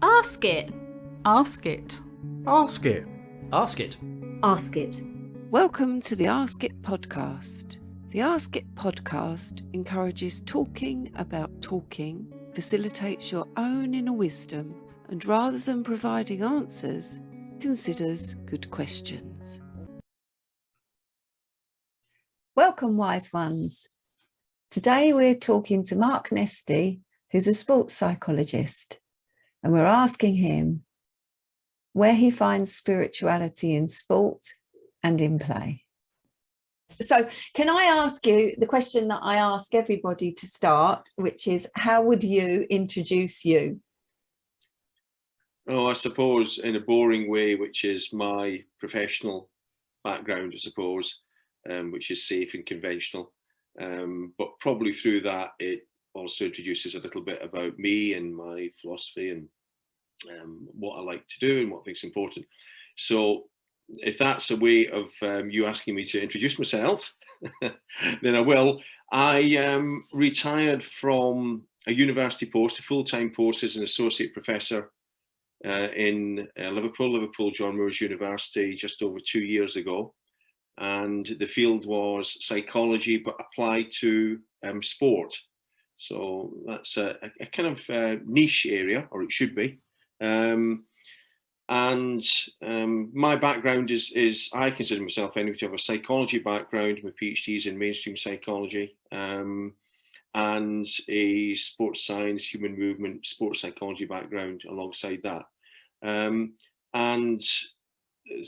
Ask it. Ask it. Ask it. Ask it. Ask it. Welcome to the Ask It podcast. The Ask It podcast encourages talking about talking, facilitates your own inner wisdom, and rather than providing answers, considers good questions. Welcome, wise ones. Today we're talking to Mark Nesti, who's a sports psychologist, and we're asking him where he finds spirituality in sport and in play. So can I ask you the question that I ask everybody to start, which is, how would you introduce you? Oh, I suppose in a boring way, which is my professional background, I suppose, which is safe and conventional. But probably through that, it also introduces a little bit about me and my philosophy and what I like to do and what I think is important. So if that's a way of you asking me to introduce myself, then I will. I retired from a university post, a full-time post as an associate professor in Liverpool John Moores University just over 2 years ago. And the field was psychology, but applied to sport. So that's a kind of niche area, or it should be. My background is I consider myself anyway to have a psychology background. My PhD is in mainstream psychology, and a sports science, human movement, sports psychology background alongside that. And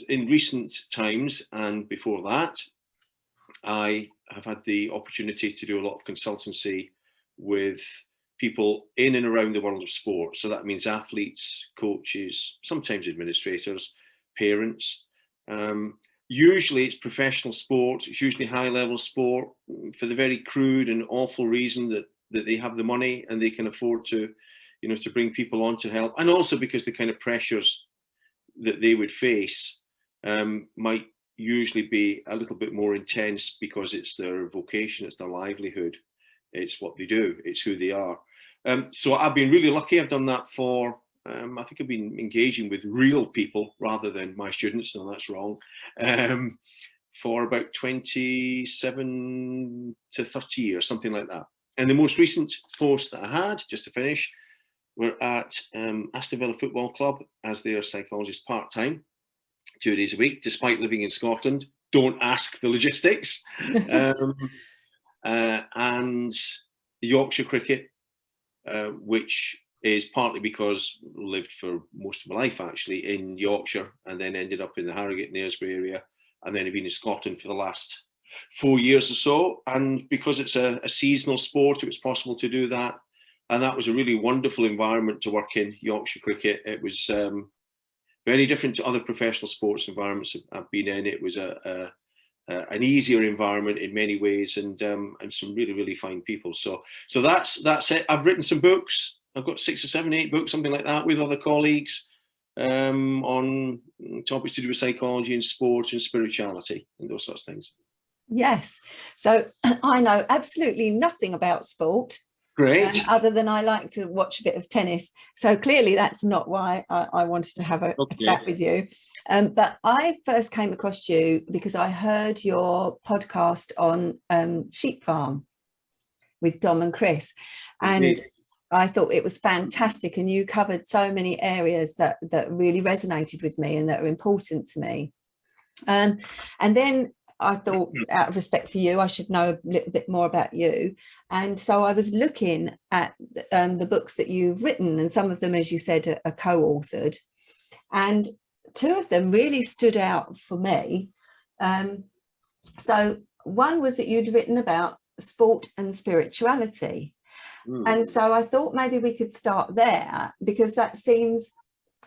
in recent times and before that, I have had the opportunity to do a lot of consultancy with people in and around the world of sport. So that means athletes, coaches, sometimes administrators, parents. Usually it's professional sport. It's usually high level sport for the very crude and awful reason that they have the money and they can afford to, to bring people on to help. And also because the kind of pressures that they would face might usually be a little bit more intense because it's their vocation, it's their livelihood, it's what they do, it's who they are. So I've been really lucky. I've done that for, I think I've been engaging with real people rather than my students, no, that's wrong, for about 27 to 30 years, something like that. And the most recent post that I had, just to finish, we're at Aston Villa Football Club as their psychologist part-time, 2 days a week, despite living in Scotland. Don't ask the logistics. And Yorkshire cricket, which is partly because I lived for most of my life actually in Yorkshire and then ended up in the Harrogate and Aylesbury area, and then I've been in Scotland for the last 4 years or so. And because it's a seasonal sport, it was possible to do that. And that was a really wonderful environment to work in, Yorkshire cricket. It was very different to other professional sports environments I've been in. It was an easier environment in many ways, and some really, really fine people. So that's it. I've written some books. I've got 6 or 7, 8 books, something like that, with other colleagues on topics to do with psychology and sport and spirituality and those sorts of things. Yes. So I know absolutely nothing about sport. Great. Other than I like to watch a bit of tennis. So clearly that's not why I wanted to have a chat with you. But I first came across you because I heard your podcast on Sheep Farm with Dom and Chris. And Indeed. I thought it was fantastic. And you covered so many areas that really resonated with me and that are important to me. And then I thought, out of respect for you, I should know a little bit more about you. And so I was looking at the books that you've written, and some of them, as you said, are co-authored. And 2 of them really stood out for me. So one was that you'd written about sport and spirituality. And so I thought maybe we could start there, because that seems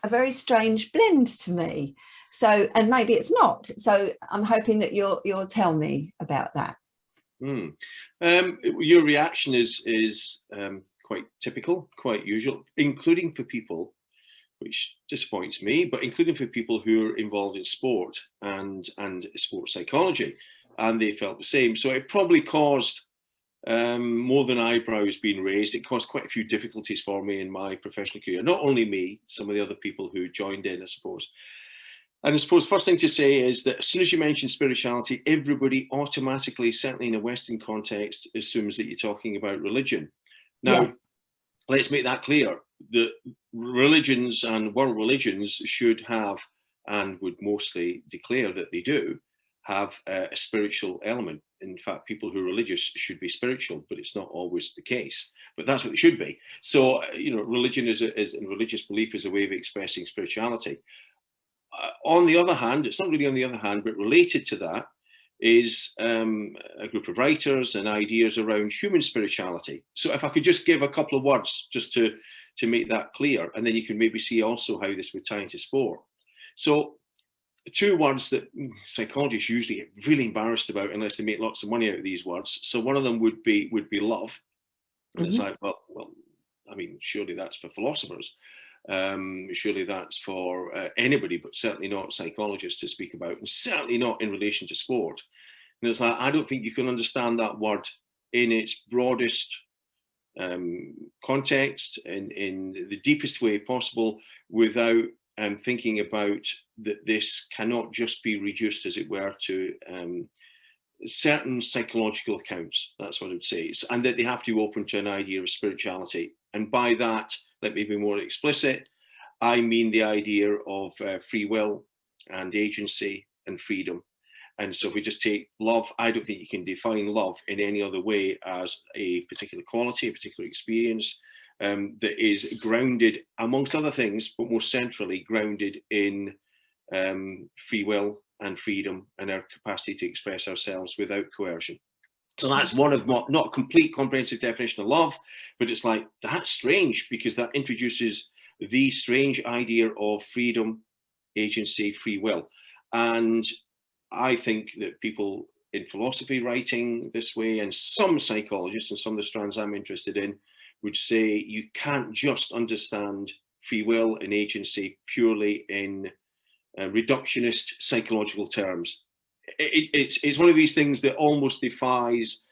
a very strange blend to me. So, and maybe it's not. So I'm hoping that you'll tell me about that. Your reaction is quite typical, quite usual, including for people, which disappoints me, but including for people who are involved in sport and sports psychology, and they felt the same. So it probably caused more than eyebrows being raised. It caused quite a few difficulties for me in my professional career. Not only me, some of the other people who joined in, I suppose. And I suppose first thing to say is that as soon as you mention spirituality, everybody automatically, certainly in a Western context, assumes that you're talking about religion. Now, Yes. let's make that clear. The religions and world religions should have, and would mostly declare that they do, have a spiritual element. In fact, people who are religious should be spiritual, but it's not always the case. But that's what it should be. So, religion and religious belief is a way of expressing spirituality. On the other hand, it's not really on the other hand, but related to that is a group of writers and ideas around human spirituality. So if I could just give a couple of words just to make that clear, and then you can maybe see also how this would tie into sport. So two words that psychologists usually get really embarrassed about unless they make lots of money out of these words. So one of them would be love. And it's like, well, I mean, surely that's for philosophers. Surely that's for anybody, but certainly not psychologists to speak about, and certainly not in relation to sport. And it's like, I don't think you can understand that word in its broadest context, in the deepest way possible, without thinking about that this cannot just be reduced, as it were, to certain psychological accounts. That's what I would say. And that they have to be open to an idea of spirituality. And by that, let me be more explicit, I mean the idea of free will and agency and freedom. And so if we just take love, I don't think you can define love in any other way as a particular quality, a particular experience that is grounded, amongst other things, but most centrally grounded in free will and freedom and our capacity to express ourselves without coercion. So that's one of not a complete comprehensive definition of love, but it's like, that's strange, because that introduces the strange idea of freedom, agency, free will. And I think that people in philosophy writing this way, and some psychologists and some of the strands I'm interested in, would say you can't just understand free will and agency purely in reductionist psychological terms. It's one of these things that almost defies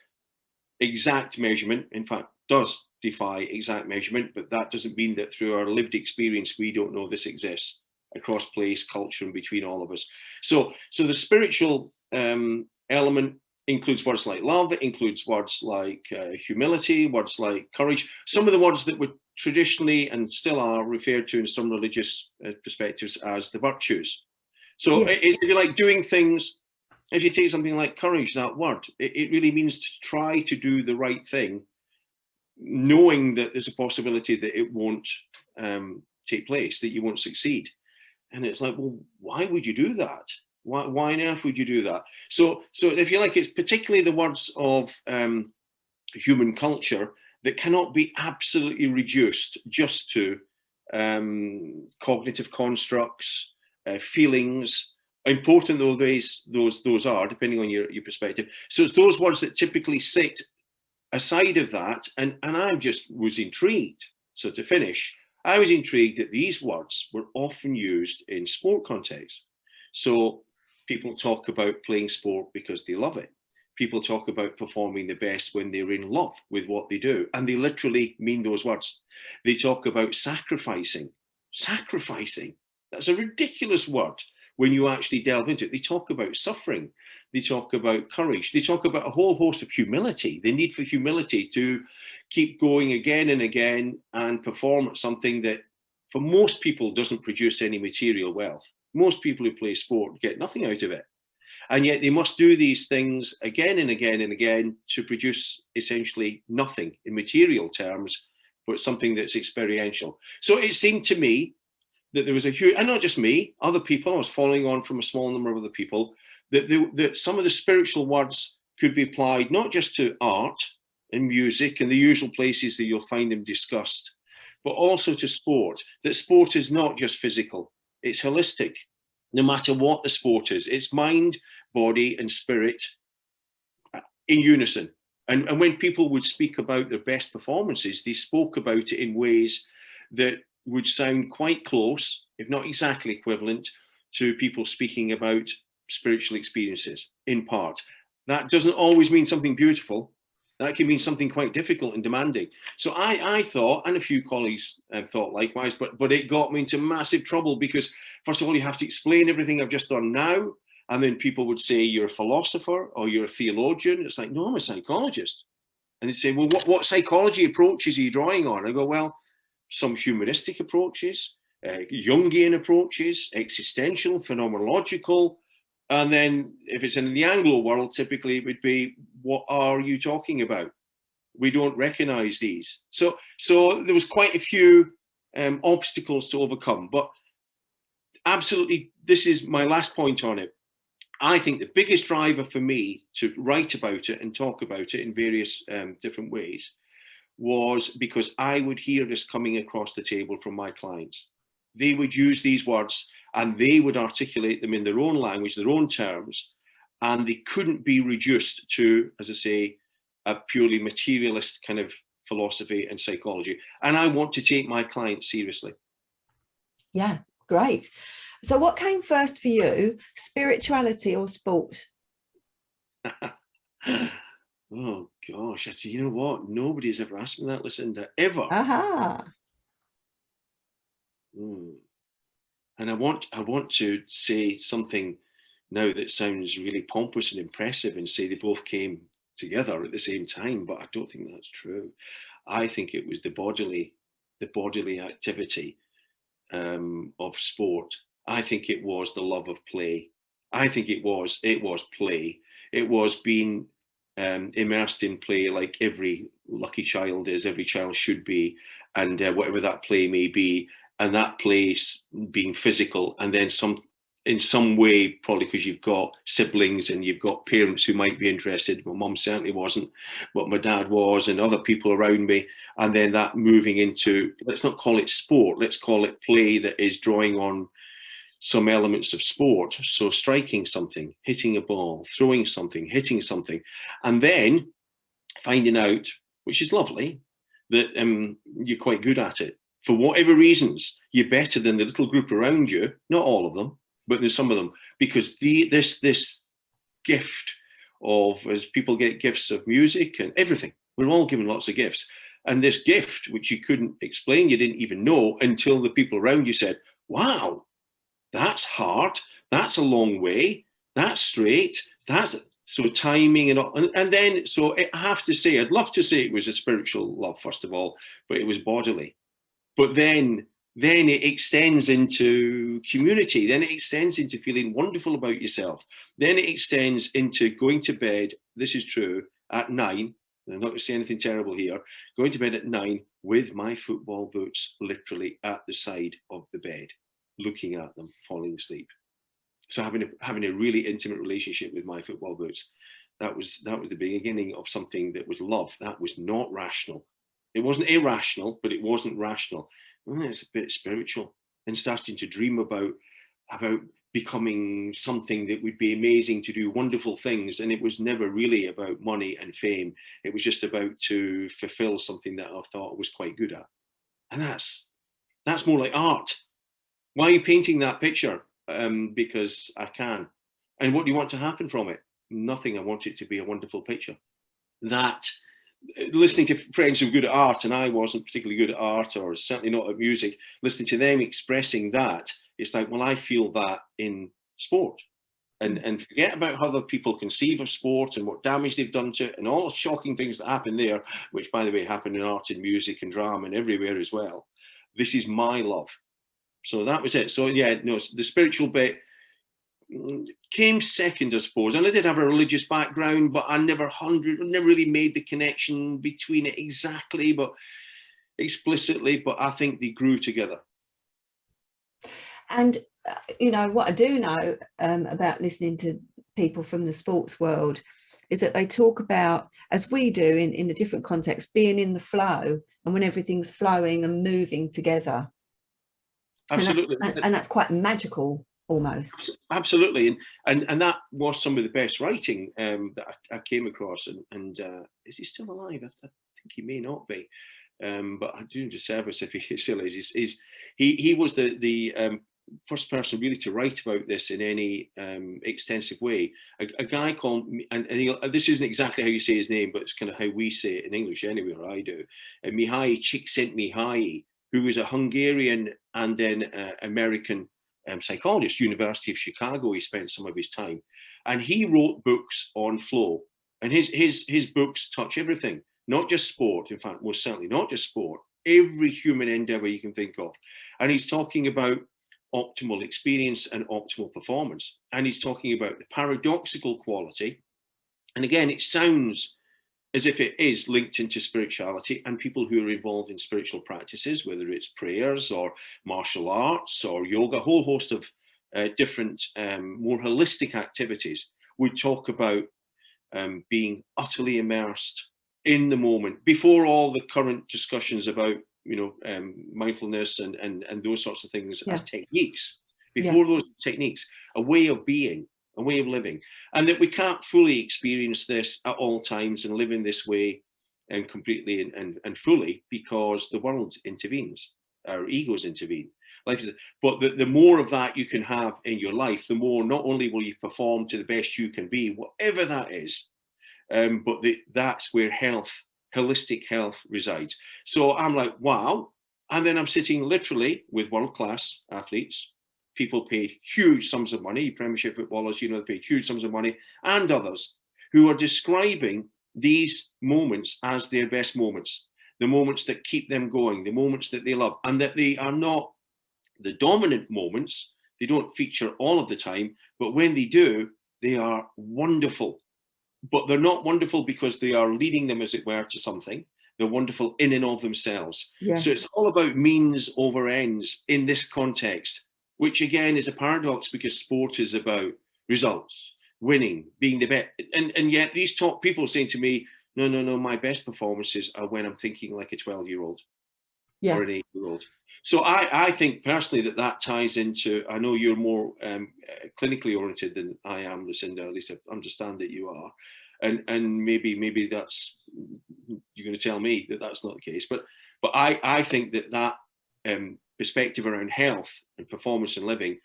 exact measurement. In fact, does defy exact measurement, but that doesn't mean that through our lived experience we don't know this exists across place, culture, and between all of us. So the spiritual element includes words like love. It includes words like humility, words like courage. Some of the words that would traditionally and still are referred to in some religious perspectives as the virtues. So if you like doing things, if you take something like courage, that word, it really means to try to do the right thing, knowing that there's a possibility that it won't take place, that you won't succeed. And it's like, well, why would you do that? Why on earth would you do that? So if you like, it's particularly the words of human culture that cannot be absolutely reduced just to cognitive constructs, feelings, important though those are, depending on your perspective. So it's those words that typically sit aside of that, and I just was intrigued. So to finish, I was intrigued that these words were often used in sport contexts. So people talk about playing sport because they love it. People talk about performing the best when they're in love with what they do, and they literally mean those words. They talk about sacrificing. Sacrificing, that's a ridiculous word when you actually delve into it. They talk about suffering. They talk about courage. They talk about a whole host of humility, the need for humility to keep going again and again and perform at something that for most people doesn't produce any material wealth. Most people who play sport get nothing out of it. And yet they must do these things again and again and again to produce essentially nothing in material terms, but something that's experiential. So it seemed to me that there was a huge, and not just me, other people, I was following on from a small number of other people, that some of the spiritual words could be applied not just to art and music and the usual places that you'll find them discussed, but also to sport. That sport is not just physical, it's holistic, no matter what the sport is. It's mind, body, and spirit in unison. And when people would speak about their best performances, they spoke about it in ways that would sound quite close, if not exactly equivalent, to people speaking about spiritual experiences, in part. That doesn't always mean something beautiful. That can mean something quite difficult and demanding. So I thought, and a few colleagues thought likewise, but it got me into massive trouble because, first of all, you have to explain everything I've just done now. And then people would say, you're a philosopher or you're a theologian. It's like, no, I'm a psychologist. And they'd say, well, what psychology approaches are you drawing on? I go, well, some humanistic approaches, Jungian approaches, existential, phenomenological. And then if it's in the Anglo world, typically it would be, what are you talking about? We don't recognize these. So there was quite a few obstacles to overcome. But absolutely, this is my last point on it. I think the biggest driver for me to write about it and talk about it in various different ways was because I would hear this coming across the table from my clients. They would use these words and they would articulate them in their own language, their own terms, and they couldn't be reduced to, as I say, a purely materialist kind of philosophy and psychology. And I want to take my clients seriously. Yeah, great. So what came first for you, spirituality or sport? Oh gosh, actually, you know what? Nobody's ever asked me that, Lucinda, ever. Aha. And I want to say something now that sounds really pompous and impressive and say they both came together at the same time, but I don't think that's true. I think it was the bodily activity of sport. I think it was the love of play. I think it was play. It was being immersed in play like every lucky child is, every child should be, and whatever that play may be, and that play being physical, and then in some way, probably because you've got siblings and you've got parents who might be interested. My mum certainly wasn't, but my dad was, and other people around me. And then that moving into, let's not call it sport, let's call it play that is drawing on some elements of sport. So striking something, hitting a ball, throwing something, hitting something, and then finding out, which is lovely, that you're quite good at it. For whatever reasons, you're better than the little group around you, not all of them, but there's some of them, because this gift of, as people get gifts of music and everything, we're all given lots of gifts. And this gift, which you couldn't explain, you didn't even know until the people around you said, wow, that's hard, that's a long way, that's straight, that's so timing and then, so I have to say, I'd love to say it was a spiritual love, first of all, but it was bodily. But then it extends into community, then it extends into feeling wonderful about yourself, then it extends into going to bed, this is true, at 9, I'm not going to say anything terrible here, going to bed at 9 with my football boots literally at the side of the bed, looking at them, falling asleep. So having a really intimate relationship with my football boots, that was the beginning of something that was love. That was not rational. It wasn't irrational, but it wasn't rational. It's a bit spiritual, and starting to dream about becoming something that would be amazing, to do wonderful things. And it was never really about money and fame. It was just about to fulfill something that I thought I was quite good at. And that's more like art. Why are you painting that picture? Because I can. And what do you want to happen from it? Nothing. I want it to be a wonderful picture. That, listening to friends who are good at art, and I wasn't particularly good at art, or certainly not at music, listening to them expressing that, it's like, well, I feel that in sport. And forget about how other people conceive of sport and what damage they've done to it and all the shocking things that happen there, which, by the way, happen in art and music and drama and everywhere as well. This is my love. So that was it. So yeah, no, the spiritual bit came second, I suppose. And I did have a religious background, but I never really made the connection between it exactly, but explicitly. But I think they grew together. And you know what I do know about listening to people from the sports world is that they talk about, as we do in a different context, being in the flow, and when everything's flowing and moving together. Absolutely. And that's quite magical almost. Absolutely. And that was some of the best writing that I came across. And is he still alive? I think he may not be. But I do him a service if he still is. He was the first person really to write about this in any extensive way. A guy called, and this isn't exactly how you say his name, but it's kind of how we say it in English anyway, or I do. Mihai Csikszentmihalyi, who was a Hungarian and then American psychologist, University of Chicago. He spent some of his time, and he wrote books on flow. And his books touch everything, not just sport. In fact, most certainly not just sport. Every human endeavor you can think of. And he's talking about optimal experience and optimal performance. And he's talking about the paradoxical quality. And again, it sounds as if it is linked into spirituality and people who are involved in spiritual practices, whether it's prayers or martial arts or yoga, a whole host of different, more holistic activities, would talk about being utterly immersed in the moment before all the current discussions about, mindfulness and those sorts of things as techniques. Before those techniques, a way of being, a way of living, and that we can't fully experience this at all times and live in this way and completely and fully because the world intervenes, our egos intervene. But the more of that you can have in your life, the more not only will you perform to the best you can be, whatever that is, but that's where holistic health resides. So I'm like, wow. And then I'm sitting literally with world-class athletes, people paid huge sums of money, Premiership footballers, they paid huge sums of money, and others who are describing these moments as their best moments, the moments that keep them going, the moments that they love, and that they are not the dominant moments. They don't feature all of the time, but when they do, they are wonderful. But they're not wonderful because they are leading them, as it were, to something. They're wonderful in and of themselves. Yes. So it's all about means over ends in this context, which again is a paradox because sport is about results, winning, being the best. And yet these top people saying to me, no, my best performances are when I'm thinking like a 12-year-old or an 8-year-old. So I think personally that ties into, I know you're more clinically oriented than I am, Lucinda, at least I understand that you are. And maybe that's, you're going to tell me that that's not the case. But I think that perspective around health and performance and living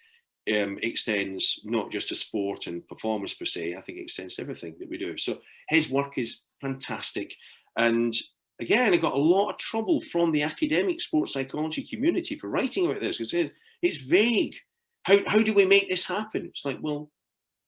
extends not just to sport and performance per se. I think it extends to everything that we do. So his work is fantastic. And again, I got a lot of trouble from the academic sports psychology community for writing about this. It's vague. How do we make this happen? It's like, well,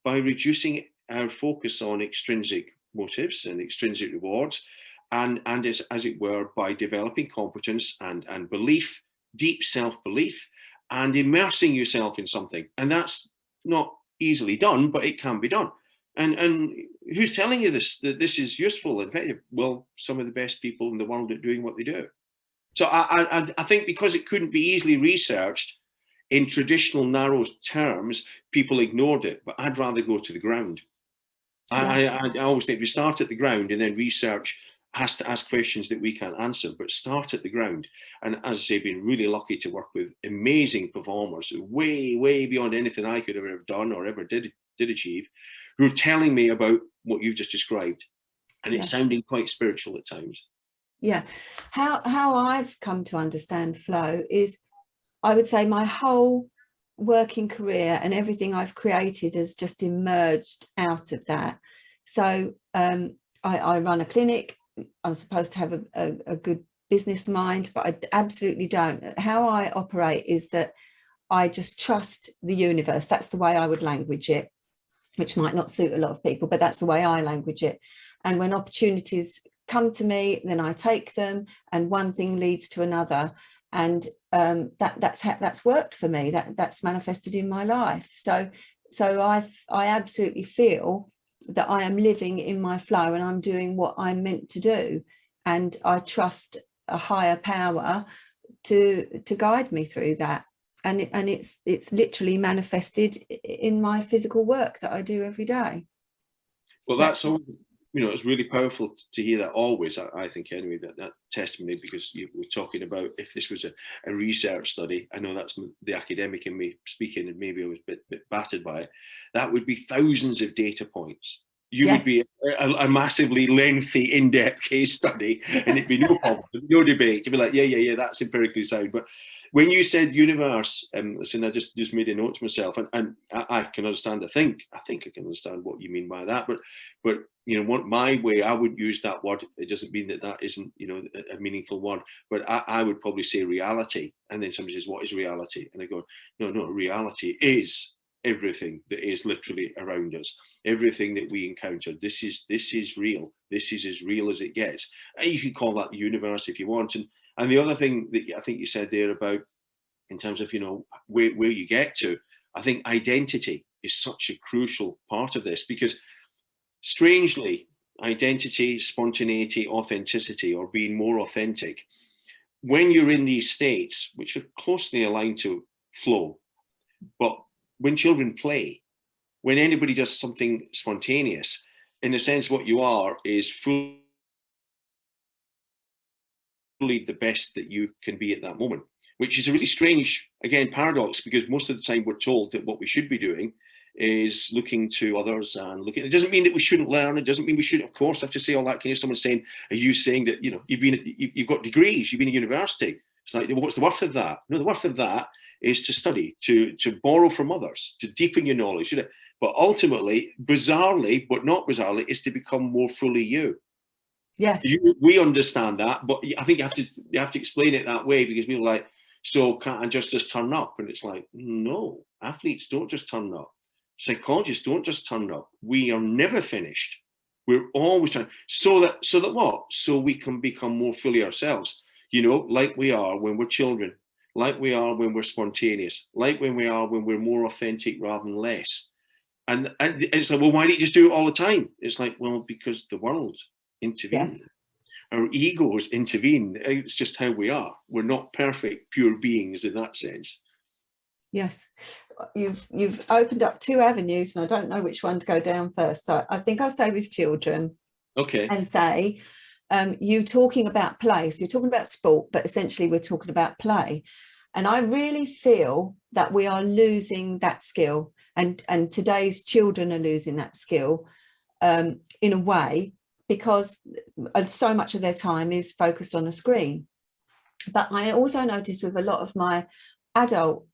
by reducing our focus on extrinsic motives and extrinsic rewards, and as it were, by developing competence and belief, deep self-belief, and immersing yourself in something. And that's not easily done, but it can be done. And who's telling you that this is useful and effective? Well, some of the best people in the world are doing what they do. So I think because it couldn't be easily researched in traditional narrow terms, people ignored it. But I'd rather go to the ground. Yeah. I always think we start at the ground, and then research has to ask questions that we can't answer, but start at the ground. And as I say, been really lucky to work with amazing performers, way, way beyond anything I could have ever done or ever did achieve, who are telling me about what you've just described. And it's sounding quite spiritual at times. Yeah. How I've come to understand flow is, I would say my whole working career and everything I've created has just emerged out of that. So I run a clinic. I'm supposed to have a good business mind, but I absolutely don't. How I operate is that I just trust the universe. That's the way I would language it, which might not suit a lot of people, but that's the way I language it. And when opportunities come to me, then I take them, and one thing leads to another. And that's worked for me. That's manifested in my life. So I absolutely feel that I am living in my flow and I'm doing what I'm meant to do. And I trust a higher power to guide me through that. And it's literally manifested in my physical work that I do every day. Well, that's all. It's really powerful to hear that always, I think, anyway, that testimony, because you were talking about if this was a research study. I know that's the academic in me speaking, and maybe I was a bit battered by it. That would be thousands of data points. You would be a massively lengthy, in-depth case study, and it'd be no problem, no debate. You'd be like, yeah, that's empirically sound. But when you said universe, listen, I just made a note to myself, and I can understand. I think I can understand what you mean by that. But you know, what my way, I would use that word. It doesn't mean that isn't, you know, a meaningful word. But I would probably say reality. And then somebody says, "What is reality?" And I go, "No, reality is everything that is literally around us, everything that we encounter. This is real. This is as real as it gets." And you can call that the universe if you want. And the other thing that I think you said there about, in terms of, you know, where you get to, I think identity is such a crucial part of this, because strangely, identity, spontaneity, authenticity, or being more authentic, when you're in these states, which are closely aligned to flow, but when children play, when anybody does something spontaneous, in a sense, what you are is fully the best that you can be at that moment, which is a really strange, again, paradox, because most of the time we're told that what we should be doing is looking to others and looking. It doesn't mean that we shouldn't learn. It doesn't mean we shouldn't, of course, have to say all that. Can you, someone saying, are you saying that, you know, you've got degrees, you've been at university? It's like, what's the worth of that? No, the worth of that is to study, to borrow from others, to deepen your knowledge. But ultimately, bizarrely, but not bizarrely, is to become more fully you. Yes. We understand that, but I think you have to explain it that way, because people are like, so can't I just turn up? And it's like, no, athletes don't just turn up. Psychologists don't just turn up. We are never finished. We're always trying. So that what? So we can become more fully ourselves, you know, like we are when we're children, like we are when we're spontaneous, like when we are when we're more authentic rather than less. And it's like, well, why don't you just do it all the time? It's like, well, because the world intervenes. Yes. Our egos intervene. It's just how we are. We're not perfect, pure beings in that sense. Yes, you've opened up two avenues, and I don't know which one to go down first. So I think I'll stay with children. Okay. And say, you talking about play. So you're talking about sport, but essentially we're talking about play. And I really feel that we are losing that skill, and today's children are losing that skill in a way, because so much of their time is focused on a screen. But I also notice with a lot of my adult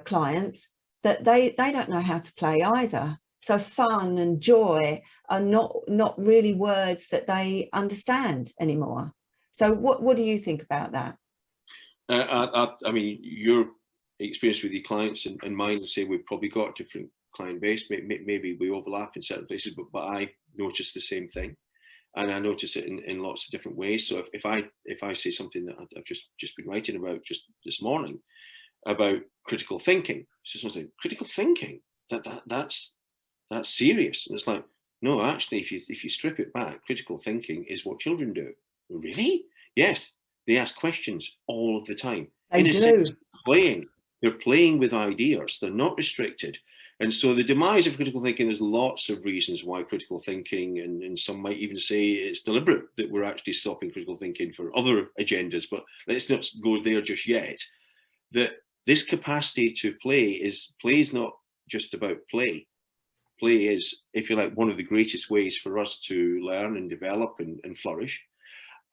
clients that they don't know how to play either. So fun and joy are not really words that they understand anymore. So what do you think about that? I mean, your experience with your clients and mine, to say we've probably got a different client base. Maybe we overlap in certain places, but I notice the same thing, and I notice it in lots of different ways. So if I say something that I've just been writing about just this morning about critical thinking, so someone's like, critical thinking, that's serious. And it's like, no, actually, if you strip it back, critical thinking is what children do. Really? Yes, they ask questions all of the time. They do. Sense, they're playing with ideas. They're not restricted. And so the demise of critical thinking, there's lots of reasons why critical thinking, and some might even say it's deliberate that we're actually stopping critical thinking for other agendas, but let's not go there just yet. That this capacity to play is not just about play. Play is, if you like, one of the greatest ways for us to learn and develop and flourish.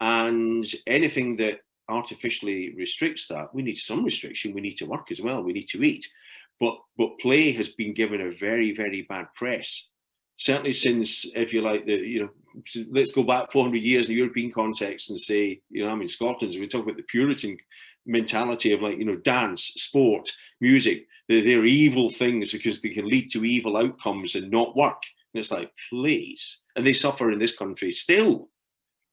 And anything that artificially restricts that, we need some restriction. We need to work as well. We need to eat. But play has been given a very, very bad press. Certainly since, if you like, let's go back 400 years in the European context and say, I'm in Scotland, so we talk about the Puritan mentality of, like, dance, sport, music. They're evil things because they can lead to evil outcomes and not work. And it's like, please. And they suffer in this country still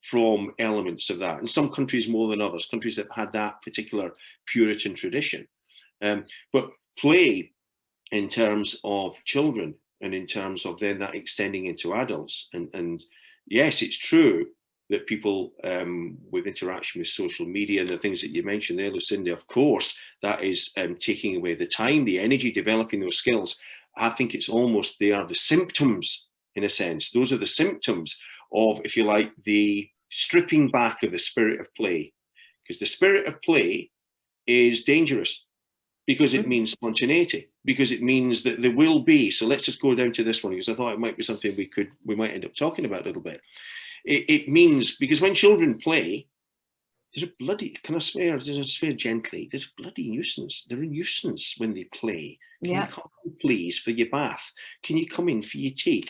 from elements of that. In some countries more than others, countries that had that particular Puritan tradition. But play, in terms of children and in terms of then that extending into adults. And yes, it's true that people with interaction with social media and the things that you mentioned there, Lucinda, of course, that is taking away the time, the energy, developing those skills. I think it's almost, they are the symptoms, in a sense. Those are the symptoms of, if you like, the stripping back of the spirit of play. Because the spirit of play is dangerous, because it means spontaneity, because it means that there will be, so let's just go down to this one, because I thought it might be something we might end up talking about a little bit. It means, because when children play, they're a bloody, can I swear, gently, they're a bloody nuisance. They're a nuisance when they play. Can you come in, please, for your bath? Can you come in for your tea?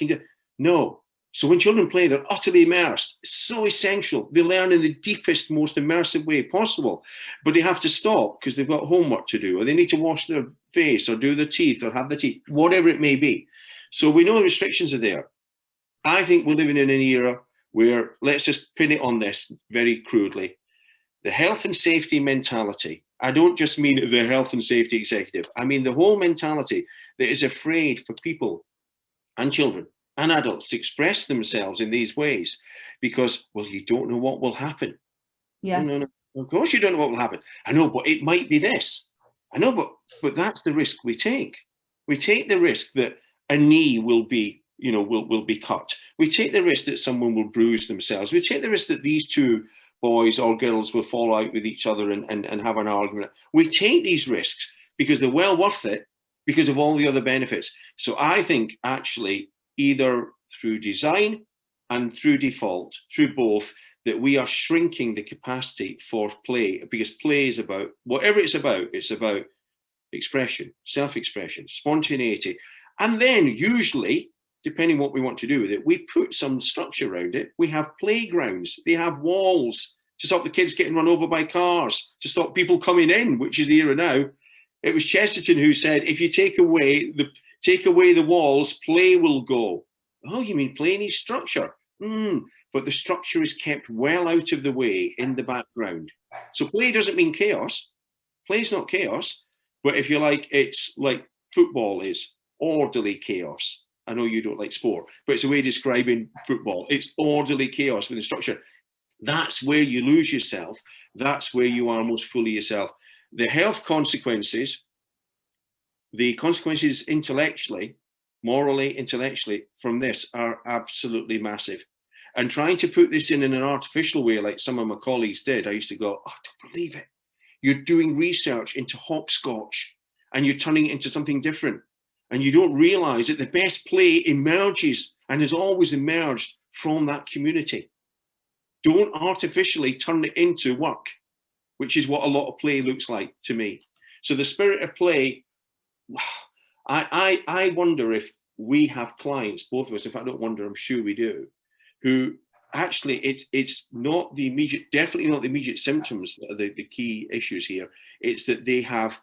No. So when children play, they're utterly immersed. It's so essential. They learn in the deepest, most immersive way possible. But they have to stop because they've got homework to do, or they need to wash their face, or do their teeth, or have the tea, whatever it may be. So we know the restrictions are there. I think we're living in an era where, let's just pin it on this very crudely, the health and safety mentality. I don't just mean the health and safety executive. I mean the whole mentality that is afraid for people and children and adults to express themselves in these ways because, well, you don't know what will happen. Yeah. No. Of course you don't know what will happen. I know, but it might be this. I know, but that's the risk we take. We take the risk that a knee will be, will be cut. We take the risk that someone will bruise themselves. We take the risk that these two boys or girls will fall out with each other and have an argument. We take these risks because they're well worth it because of all the other benefits. So I think actually either through design and through default, through both, that we are shrinking the capacity for play, because play is about, whatever it's about expression, self-expression, spontaneity. And then usually, depending what we want to do with it, we put some structure around it. We have playgrounds, they have walls to stop the kids getting run over by cars, to stop people coming in, which is the era now. It was Chesterton who said, if you take away the walls, play will go. Oh, you mean play needs structure? But the structure is kept well out of the way in the background. So play doesn't mean chaos. Play's not chaos, but if you like, it's like football is orderly chaos. I know you don't like sport, but it's a way of describing football. It's orderly chaos with the structure. That's where you lose yourself. That's where you are most fully yourself. The health consequences, the consequences intellectually, morally, intellectually from this are absolutely massive. And trying to put this in an artificial way, like some of my colleagues did, I used to go, oh, I don't believe it. You're doing research into hopscotch and you're turning it into something different. And you don't realize that the best play emerges and has always emerged from that community. Don't artificially turn it into work, which is what a lot of play looks like to me. So the spirit of play, I wonder if we have clients, both of us, if I don't wonder, I'm sure we do, who actually it's not the immediate, definitely not the immediate symptoms that are the key issues here. It's that they have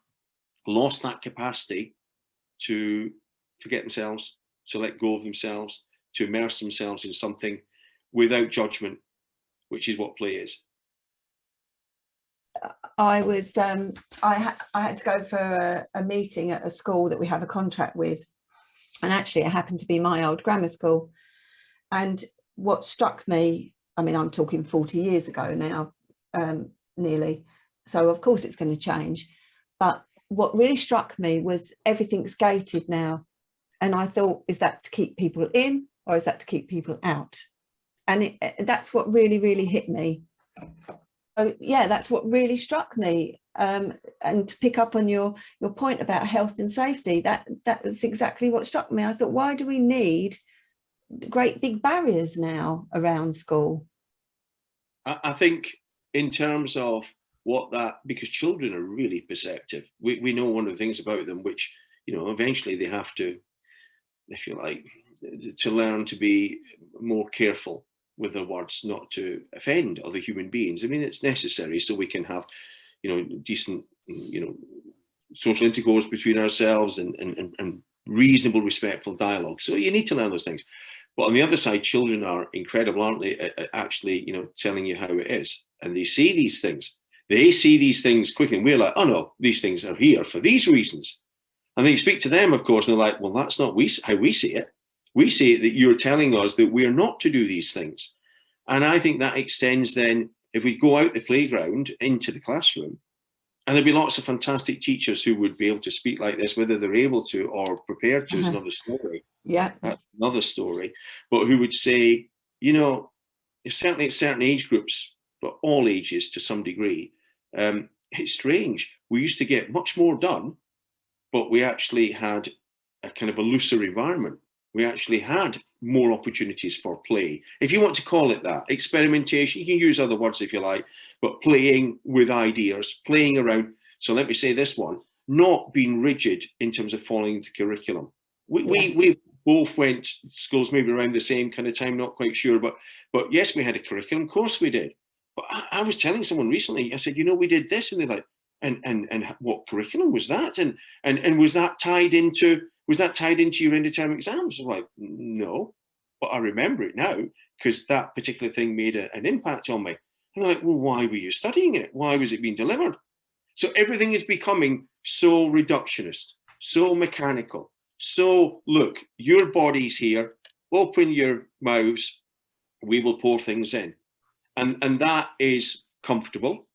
lost that capacity to forget themselves, to let go of themselves, to immerse themselves in something without judgment, which is what play is. I was I had to go for a meeting at a school that we have a contract with, and actually it happened to be my old grammar school. And what struck me, I mean, I'm talking 40 years ago now, nearly, so of course it's going to change, but what really struck me was everything's gated now. And I thought, is that to keep people in or is that to keep people out? And that's what really, really hit me. So, yeah, that's what really struck me. And to pick up on your point about health and safety, that was exactly what struck me. I thought, why do we need great big barriers now around school? I think in terms of what that, because children are really perceptive. We know one of the things about them, which, eventually they have to, if you like, to learn to be more careful with their words, not to offend other human beings. I mean, it's necessary so we can have, decent, social intercourse between ourselves and reasonable, respectful dialogue. So you need to learn those things. But on the other side, children are incredible, aren't they? At actually, telling you how it is. And they see these things. They see these things quickly. And we're like, oh no, these things are here for these reasons. And then you speak to them, of course, and they're like, well, that's not how we see it. We see it that you're telling us that we're not to do these things. And I think that extends then, if we go out the playground into the classroom, and there'll be lots of fantastic teachers who would be able to speak like this, whether they're able to or prepared to is another story. Yeah. That's another story. But who would say, certainly at certain age groups, but all ages to some degree, it's strange. We used to get much more done, but we actually had a kind of a looser environment. we actually had more opportunities for play. If you want to call it that, experimentation, you can use other words if you like, but playing with ideas, playing around. So let me say this one, not being rigid in terms of following the curriculum. We both went to schools maybe around the same kind of time, not quite sure, but yes, we had a curriculum, of course we did. But I was telling someone recently, I said, you know, we did this, and they're like, and what curriculum was that? And was that tied into your end of term exams? I was like, no, but I remember it now because that particular thing made an impact on me. And they're like, well, why were you studying it? Why was it being delivered? So everything is becoming so reductionist, so mechanical. So look, your body's here, open your mouths, we will pour things in. And that is comfortable.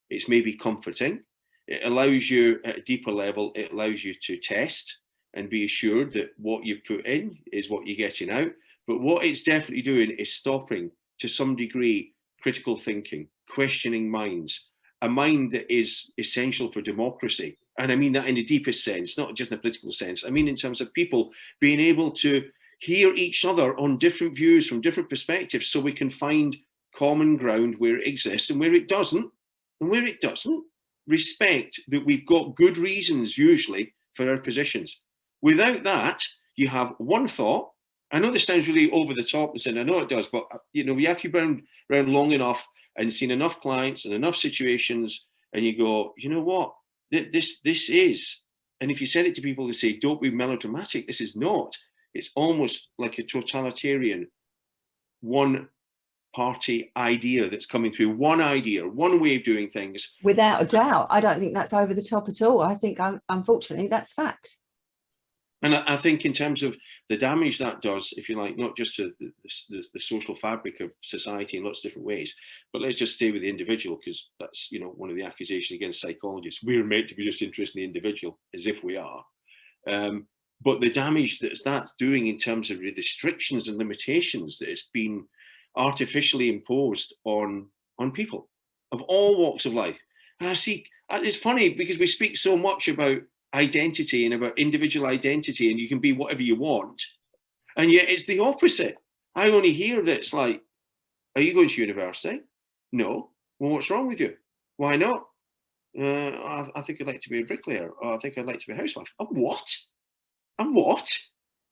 It's maybe comforting. It allows you at a deeper level, it allows you to test and be assured that what you put in is what you're getting out. But what it's definitely doing is stopping, to some degree, critical thinking, questioning minds, a mind that is essential for democracy. And I mean that in the deepest sense, not just in a political sense. I mean in terms of people being able to hear each other on different views from different perspectives, so we can find common ground where it exists, and where it doesn't, respect that we've got good reasons usually for our positions. Without that, you have one thought. I know this sounds really over the top, and I know it does, but you know, you have to be around long enough and seen enough clients and enough situations, and you go, you know what, this is, and if you said it to people, they say, don't be melodramatic. This is not. It's almost like a totalitarian one party idea that's coming through, one idea, one way of doing things. Without a doubt. I don't think that's over the top at all. I think, unfortunately, that's fact. And I think in terms of the damage that does, if you like, not just to the social fabric of society in lots of different ways, but let's just stay with the individual, because that's, you know, one of the accusations against psychologists. We're meant to be just interested in the individual, as if we are. But the damage that that's doing in terms of the restrictions and limitations that it's been artificially imposed on people of all walks of life. And I see, it's funny because we speak so much about identity and about individual identity, and you can be whatever you want, and yet it's the opposite. I only hear that it's like, are you going to university? No. Well, what's wrong with you? Why not? I think I'd like to be a bricklayer, or I think I'd like to be a housewife. What? And what?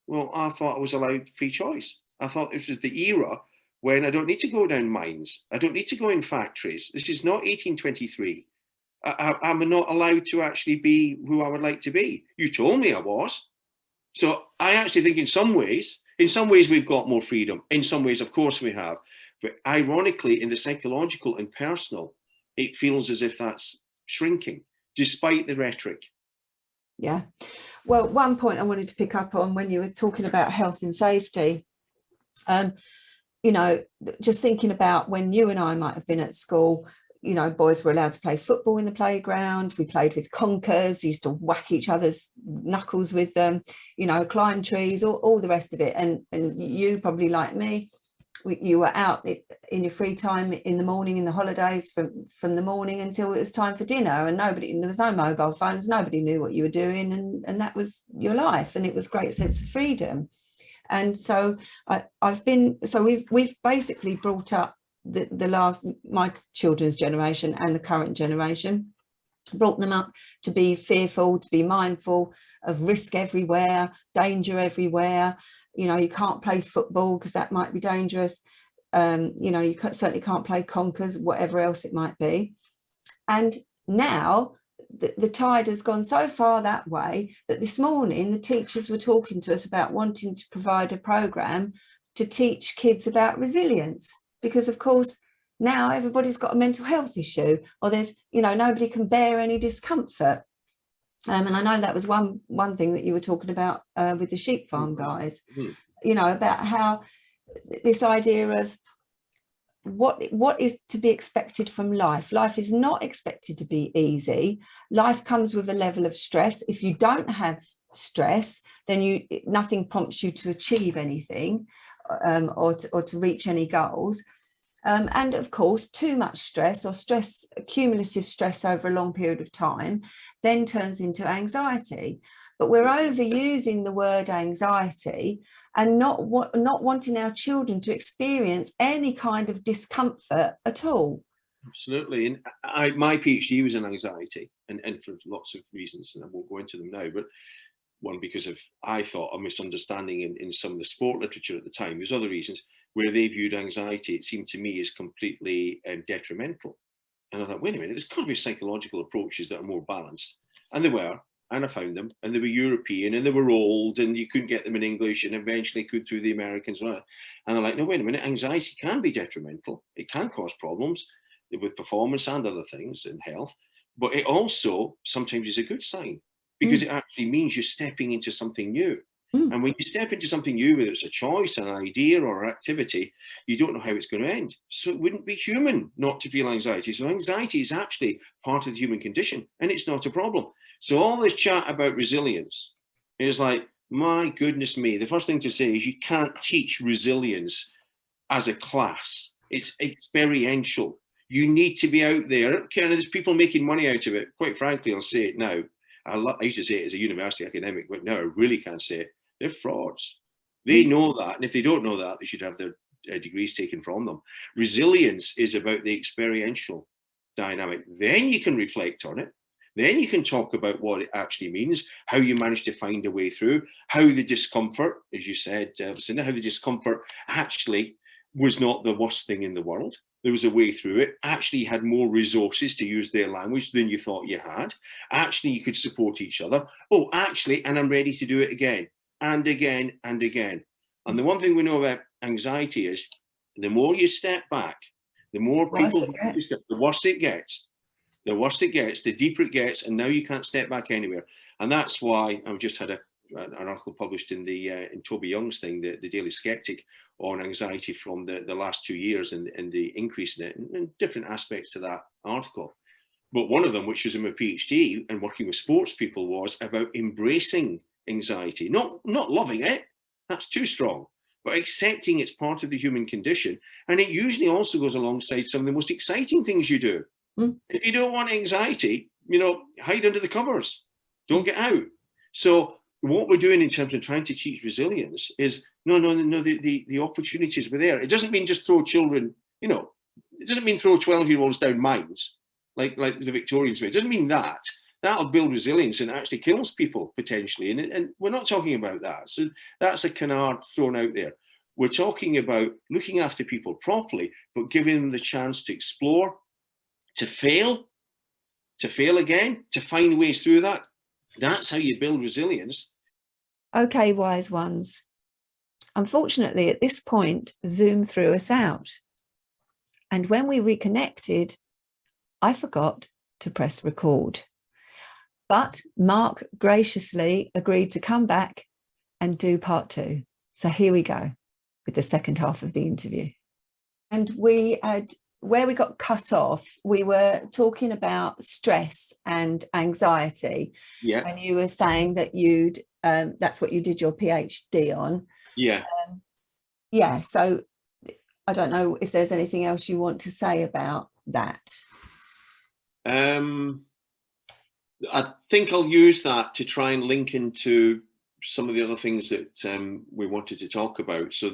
Well, I thought I was allowed free choice. I thought this was the era when I don't need to go down mines. I don't need to go in factories. This is not 1823. I'm not allowed to actually be who I would like to be. You told me I was. So I actually think in some ways we've got more freedom. In some ways, of course we have. But ironically, in the psychological and personal, it feels as if that's shrinking, despite the rhetoric. Yeah. Well, one point I wanted to pick up on when you were talking about health and safety, you know, just thinking about when you and I might have been at school, you know, boys were allowed to play football in the playground. We played with conkers, used to whack each other's knuckles with them, you know, climb trees, all the rest of it. And you probably like me, you were out in your free time in the morning, in the holidays, from the morning until it was time for dinner, and there was no mobile phones, nobody knew what you were doing, and that was your life, and it was a great sense of freedom. And so we've basically brought up my children's generation and the current generation, brought them up to be fearful, to be mindful of risk everywhere, danger everywhere. You know, you can't play football because that might be dangerous. You know, you certainly can't play conkers, whatever else it might be. And now the tide has gone so far that way that this morning the teachers were talking to us about wanting to provide a program to teach kids about resilience, because of course now everybody's got a mental health issue, or there's, you know, nobody can bear any discomfort. And I know that was one thing that you were talking about with the sheep farm guys, you know, about how this idea of what is to be expected from life. Life is not expected to be easy. Life comes with a level of stress. If you don't have stress, then nothing prompts you to achieve anything or to reach any goals. And of course, too much stress or cumulative stress over a long period of time then turns into anxiety. But we're overusing the word anxiety and not wanting our children to experience any kind of discomfort at all. Absolutely. And my PhD was in anxiety, and for lots of reasons, and I won't go into them now, but one, because of, I thought, a misunderstanding in some of the sport literature at the time. There's other reasons where they viewed anxiety, it seemed to me, as completely detrimental. And I thought, wait a minute, there's got to be psychological approaches that are more balanced. And they were, and I found them, and they were European, and they were old, and you couldn't get them in English, and eventually could through the Americans. And they're like, no, wait a minute, anxiety can be detrimental. It can cause problems with performance and other things in health, but it also sometimes is a good sign, because it actually means you're stepping into something new. And when you step into something new, whether it's a choice, an idea, or an activity, you don't know how it's going to end. So it wouldn't be human not to feel anxiety. So anxiety is actually part of the human condition, and it's not a problem. So all this chat about resilience is like, my goodness me, the first thing to say is you can't teach resilience as a class. It's experiential. You need to be out there. And there's people making money out of it. Quite frankly, I'll say it now. I used to say it as a university academic, but now I really can't say it. They're frauds. They know that. And if they don't know that, they should have their degrees taken from them. Resilience is about the experiential dynamic. Then you can reflect on it. Then you can talk about what it actually means, how you manage to find a way through, how the discomfort, as you said, Lucinda, how the discomfort actually was not the worst thing in the world. There was a way through it. Actually, you had more resources, to use their language, than you thought you had. Actually, you could support each other. Oh, actually, and I'm ready to do it again and again and again. And the one thing we know about anxiety is the more you step back, the more people, the worse it gets. The worse it gets, the deeper it gets, and now you can't step back anywhere. And that's why I've just had an article published in in Toby Young's thing, the Daily Skeptic, on anxiety from the last 2 years and the increase in it, and different aspects to that article. But one of them, which was in my PhD and working with sports people, was about embracing anxiety, not loving it, that's too strong, but accepting it's part of the human condition. And it usually also goes alongside some of the most exciting things you do. If you don't want anxiety, hide under the covers, don't get out. So what we're doing in terms of trying to teach resilience is no, the opportunities were there. It doesn't mean just throw children, it doesn't mean throw 12-year-olds down mines like the Victorians made. It doesn't mean that. That'll build resilience and actually kills people potentially. And we're not talking about that. So that's a canard thrown out there. We're talking about looking after people properly, but giving them the chance to explore, to fail again, to find ways through that. That's how you build resilience. Okay, wise ones. Unfortunately, at this point, Zoom threw us out. And when we reconnected, I forgot to press record. But Mark graciously agreed to come back and do part 2. So here we go with the second half of the interview. And where we got cut off, we were talking about stress and anxiety. Yeah. And you were saying that that's what you did your PhD on. Yeah. Yeah. So I don't know if there's anything else you want to say about that. I think I'll use that to try and link into some of the other things that we wanted to talk about. So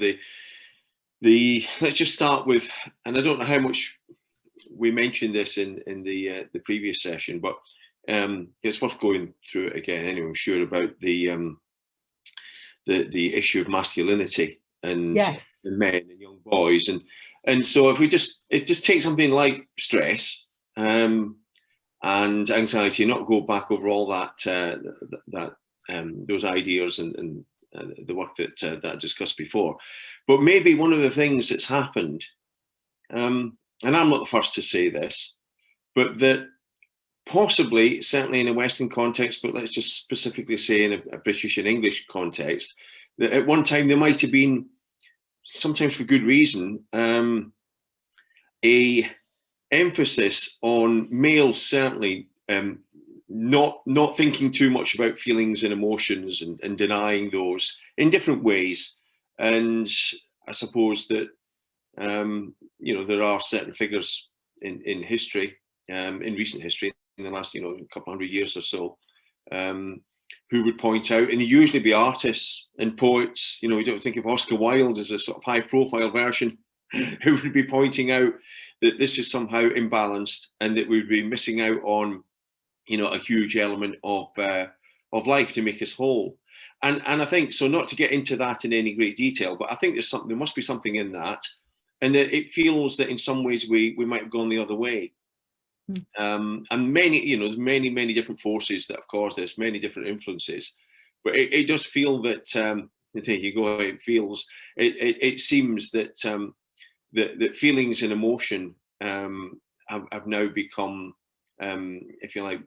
let's just start with, and I don't know how much we mentioned this in the previous session, but it's worth going through it again anyway, I'm sure, about the issue of masculinity and the men and young boys. And so if we just take something like stress and anxiety, not go back over all that those ideas and the work that I discussed before. But maybe one of the things that's happened, and I'm not the first to say this, but that possibly, certainly in a Western context, but let's just specifically say in a British and English context, that at one time there might have been, sometimes for good reason, a emphasis on males certainly not thinking too much about feelings and emotions and denying those in different ways. And I suppose that You know, there are certain figures in history, in recent history, in the last, you know, couple hundred years or so, who would point out, and they usually be artists and poets. You know, we don't think of Oscar Wilde as a sort of high-profile version, who would be pointing out that this is somehow imbalanced and that we'd be missing out on, you know, a huge element of life to make us whole. And I think, so not to get into that in any great detail, but I think there must be something in that, and that it feels that in some ways we might have gone the other way. And many, you know, there's many different forces that have caused this, many different influences, but it does feel that, there you go, it seems that that feelings and emotion have now become, if you like,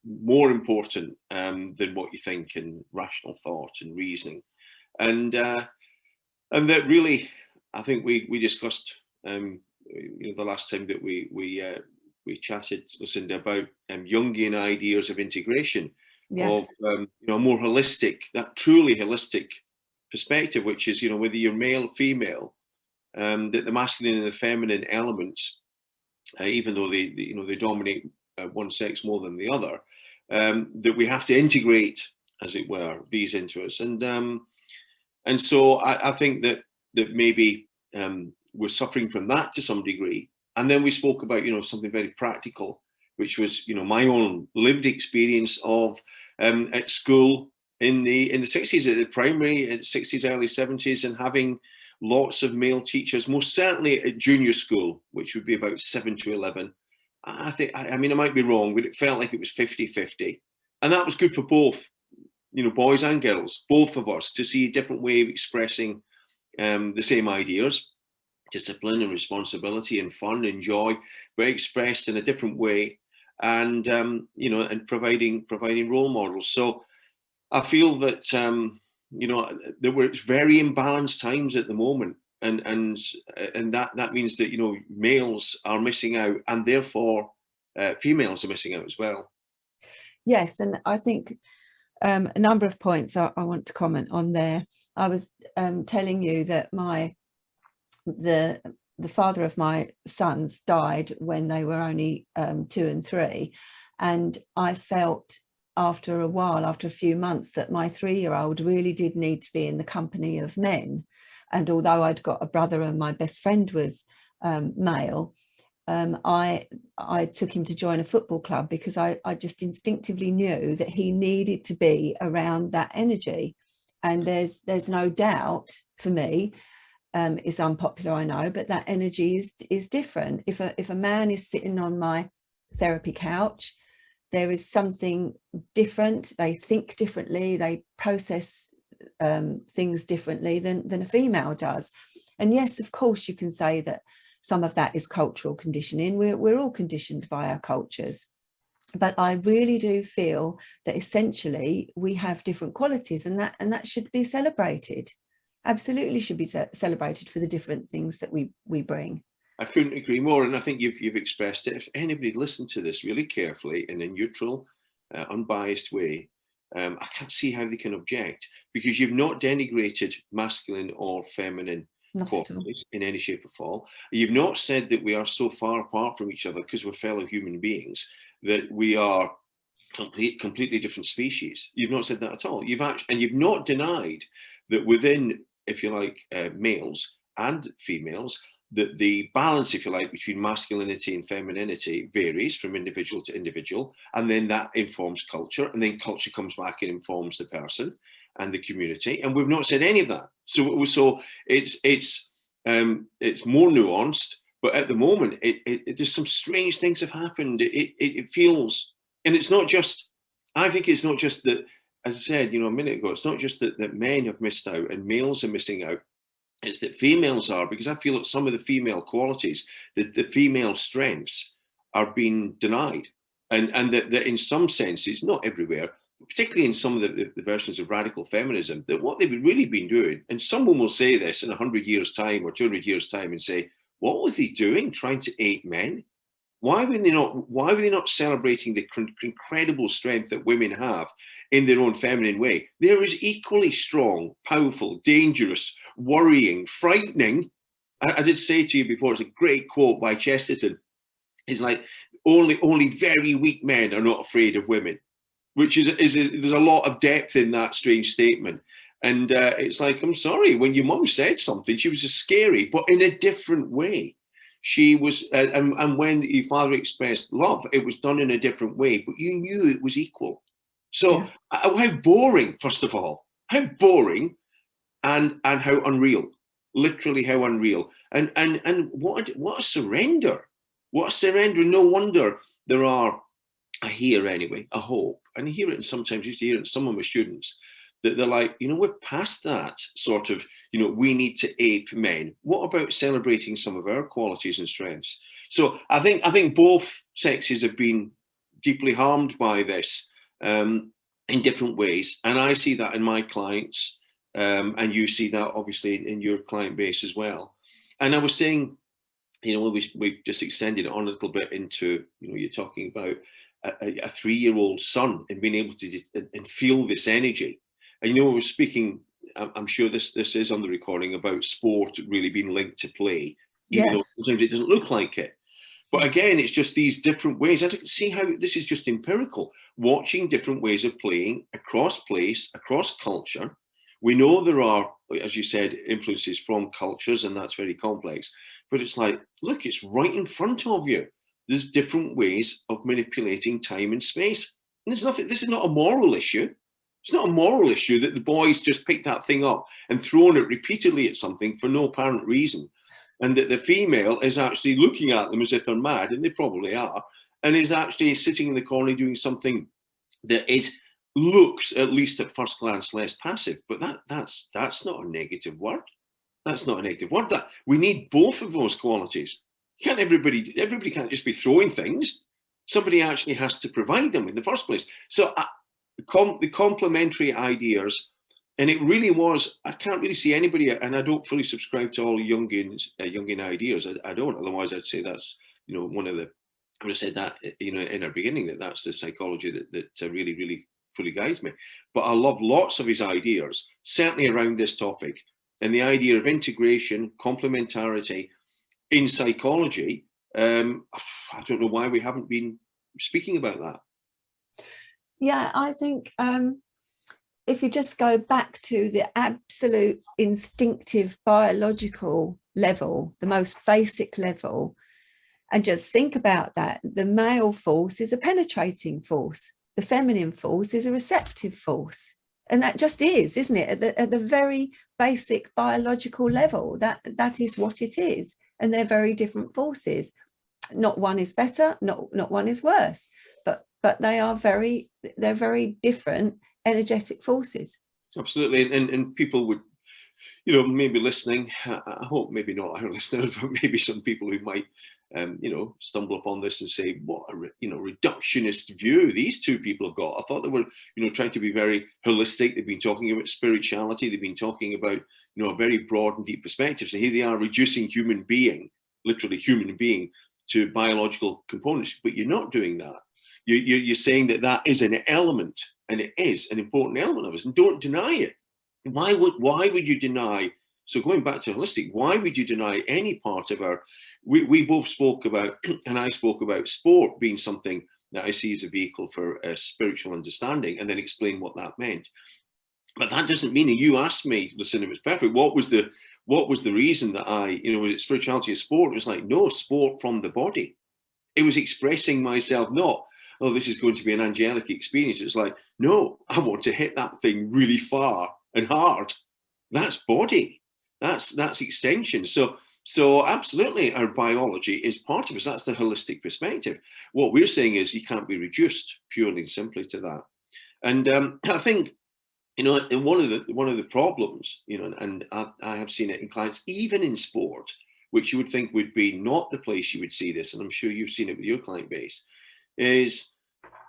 more important than what you think, and rational thought and reasoning, and that really, I think we discussed, you know, the last time that we chatted, Lucinda, about Jungian ideas of integration, Yes. of you know, more holistic, that truly holistic perspective, which is, you know, whether you're male, female, that the masculine and the feminine elements, even though they you know, they dominate one sex more than the other, that we have to integrate, as it were, these into us, and so I think that maybe we're suffering from that to some degree. And then we spoke about, you know, something very practical, which was, you know, my own lived experience of at school in the 60s, at the primary, at 60s, early 70s, and having lots of male teachers, most certainly at junior school, which would be about 7 to 11. I mean, I might be wrong, but it felt like it was 50-50. And that was good for both, you know, boys and girls, both of us, to see a different way of expressing the same ideas, discipline and responsibility and fun and joy, but expressed in a different way, and you know, and providing role models. So I feel that you know, there were very imbalanced times at the moment, and that means that, you know, males are missing out, and therefore females are missing out as well. Yes, and I think a number of points I want to comment on there. I was telling you that the father of my sons died when they were only 2 and 3, and I felt after a while, after a few months, that my 3-year-old really did need to be in the company of men. And although I'd got a brother and my best friend was male, I took him to join a football club because I just instinctively knew that he needed to be around that energy. And there's no doubt, for me, it's unpopular, I know, but that energy is different. If a man is sitting on my therapy couch, there is something different. They think differently, they process things differently than a female does. And yes, of course, you can say that some of that is cultural conditioning. We're all conditioned by our cultures. But I really do feel that essentially we have different qualities, and that should be celebrated. Absolutely should be celebrated for the different things that we bring. I couldn't agree more, and I think you've expressed it. If anybody listened to this really carefully in a neutral, unbiased way, I can't see how they can object, because you've not denigrated masculine or feminine qualities in any shape or form. You've not said that we are so far apart from each other because we're fellow human beings that we are completely different species. You've not said that at all. You've not denied that within, if you like, males and females, that the balance, if you like, between masculinity and femininity varies from individual to individual, and then that informs culture, and then culture comes back and informs the person and the community. And we've not said any of that. So it's more nuanced, but at the moment, there's some strange things have happened. It feels, and it's not just, I think it's not just that, as I said, you know, a minute ago, it's not just that men have missed out and males are missing out. It's that females are, because I feel that some of the female qualities, that the female strengths are being denied. And that in some senses, not everywhere, particularly in some of the versions of radical feminism, that what they've really been doing, and someone will say this in 100 years' time or 200 years' time and say, what were they doing trying to ape men? Why were they not celebrating the incredible strength that women have in their own feminine way? There is equally strong, powerful, dangerous, worrying, frightening, I did say to you before, it's a great quote by Chesterton. It's like, only very weak men are not afraid of women, which is there's a lot of depth in that strange statement. And it's like, I'm sorry, when your mum said something, she was just scary, but in a different way. She was, and when your father expressed love, it was done in a different way, but you knew it was equal. So how boring, first of all, how boring, and how unreal, literally how unreal, and what a surrender, what a surrender. No wonder there are, I hear anyway, I hope, and I hear it, and sometimes used to hear it in some of my students, that they're like, we're past that sort of, we need to ape men. What about celebrating some of our qualities and strengths? So I think both sexes have been deeply harmed by this in different ways. And I see that in my clients, and you see that obviously in your client base as well. And I was saying, we've just extended it on a little bit into, you're talking about a 3-year-old son and being able to and feel this energy. And we're speaking, I'm sure this is on the recording, about sport really being linked to play, even though sometimes it doesn't look like it. But again, it's just these different ways. I don't see how this is just empirical, watching different ways of playing across place, across culture. We know there are, as you said, influences from cultures, and that's very complex. But it's like, look, it's right in front of you. There's different ways of manipulating time and space. And there's nothing, this is not a moral issue. It's not a moral issue that the boys just picked that thing up and thrown it repeatedly at something for no apparent reason. And that the female is actually looking at them as if they're mad, and they probably are, and is actually sitting in the corner doing something that looks, at least at first glance, less passive. But that's not a negative word. That's not a negative word. That we need both of those qualities. Everybody can't just be throwing things. Somebody actually has to provide them in the first place. So the complementary ideas, and it really was, I can't really see anybody, and I don't fully subscribe to all Jungian ideas. I don't, otherwise I'd say that's, one of the, I would have said that, in our beginning, that's the psychology that really, really fully guides me. But I love lots of his ideas, certainly around this topic, and the idea of integration, complementarity in psychology. I don't know why we haven't been speaking about that. Yeah, I think if you just go back to the absolute instinctive biological level, the most basic level, and just think about that, the male force is a penetrating force. The feminine force is a receptive force. And that just is, isn't it? At the very basic biological level, that is what it is. And they're very different forces. Not one is better, not one is worse, but they're very different energetic forces. Absolutely. And people would, maybe listening, I hope maybe not our listeners, but maybe some people who might, stumble upon this and say, what a, reductionist view these two people have got. I thought they were, trying to be very holistic. They've been talking about spirituality. They've been talking about, a very broad and deep perspective. So here they are reducing human being, literally human being, to biological components, but you're not doing that. You're saying that is an element, and it is an important element of us, and don't deny it. Why would you deny? So going back to holistic, why would you deny any part of our? We both spoke about, and I spoke about sport being something that I see as a vehicle for a spiritual understanding, and then explain what that meant. But that doesn't mean, and you asked me, listen, it was perfect. What was the reason that I, was it spirituality or sport? It was like, no, sport from the body. It was expressing myself, not, oh, this is going to be an angelic experience. It's like, no, I want to hit that thing really far and hard. That's body. That's extension. So absolutely, our biology is part of us. That's the holistic perspective. What we're saying is you can't be reduced purely and simply to that. And I think, and one of the problems, and I have seen it in clients, even in sport, which you would think would be not the place you would see this, and I'm sure you've seen it with your client base, is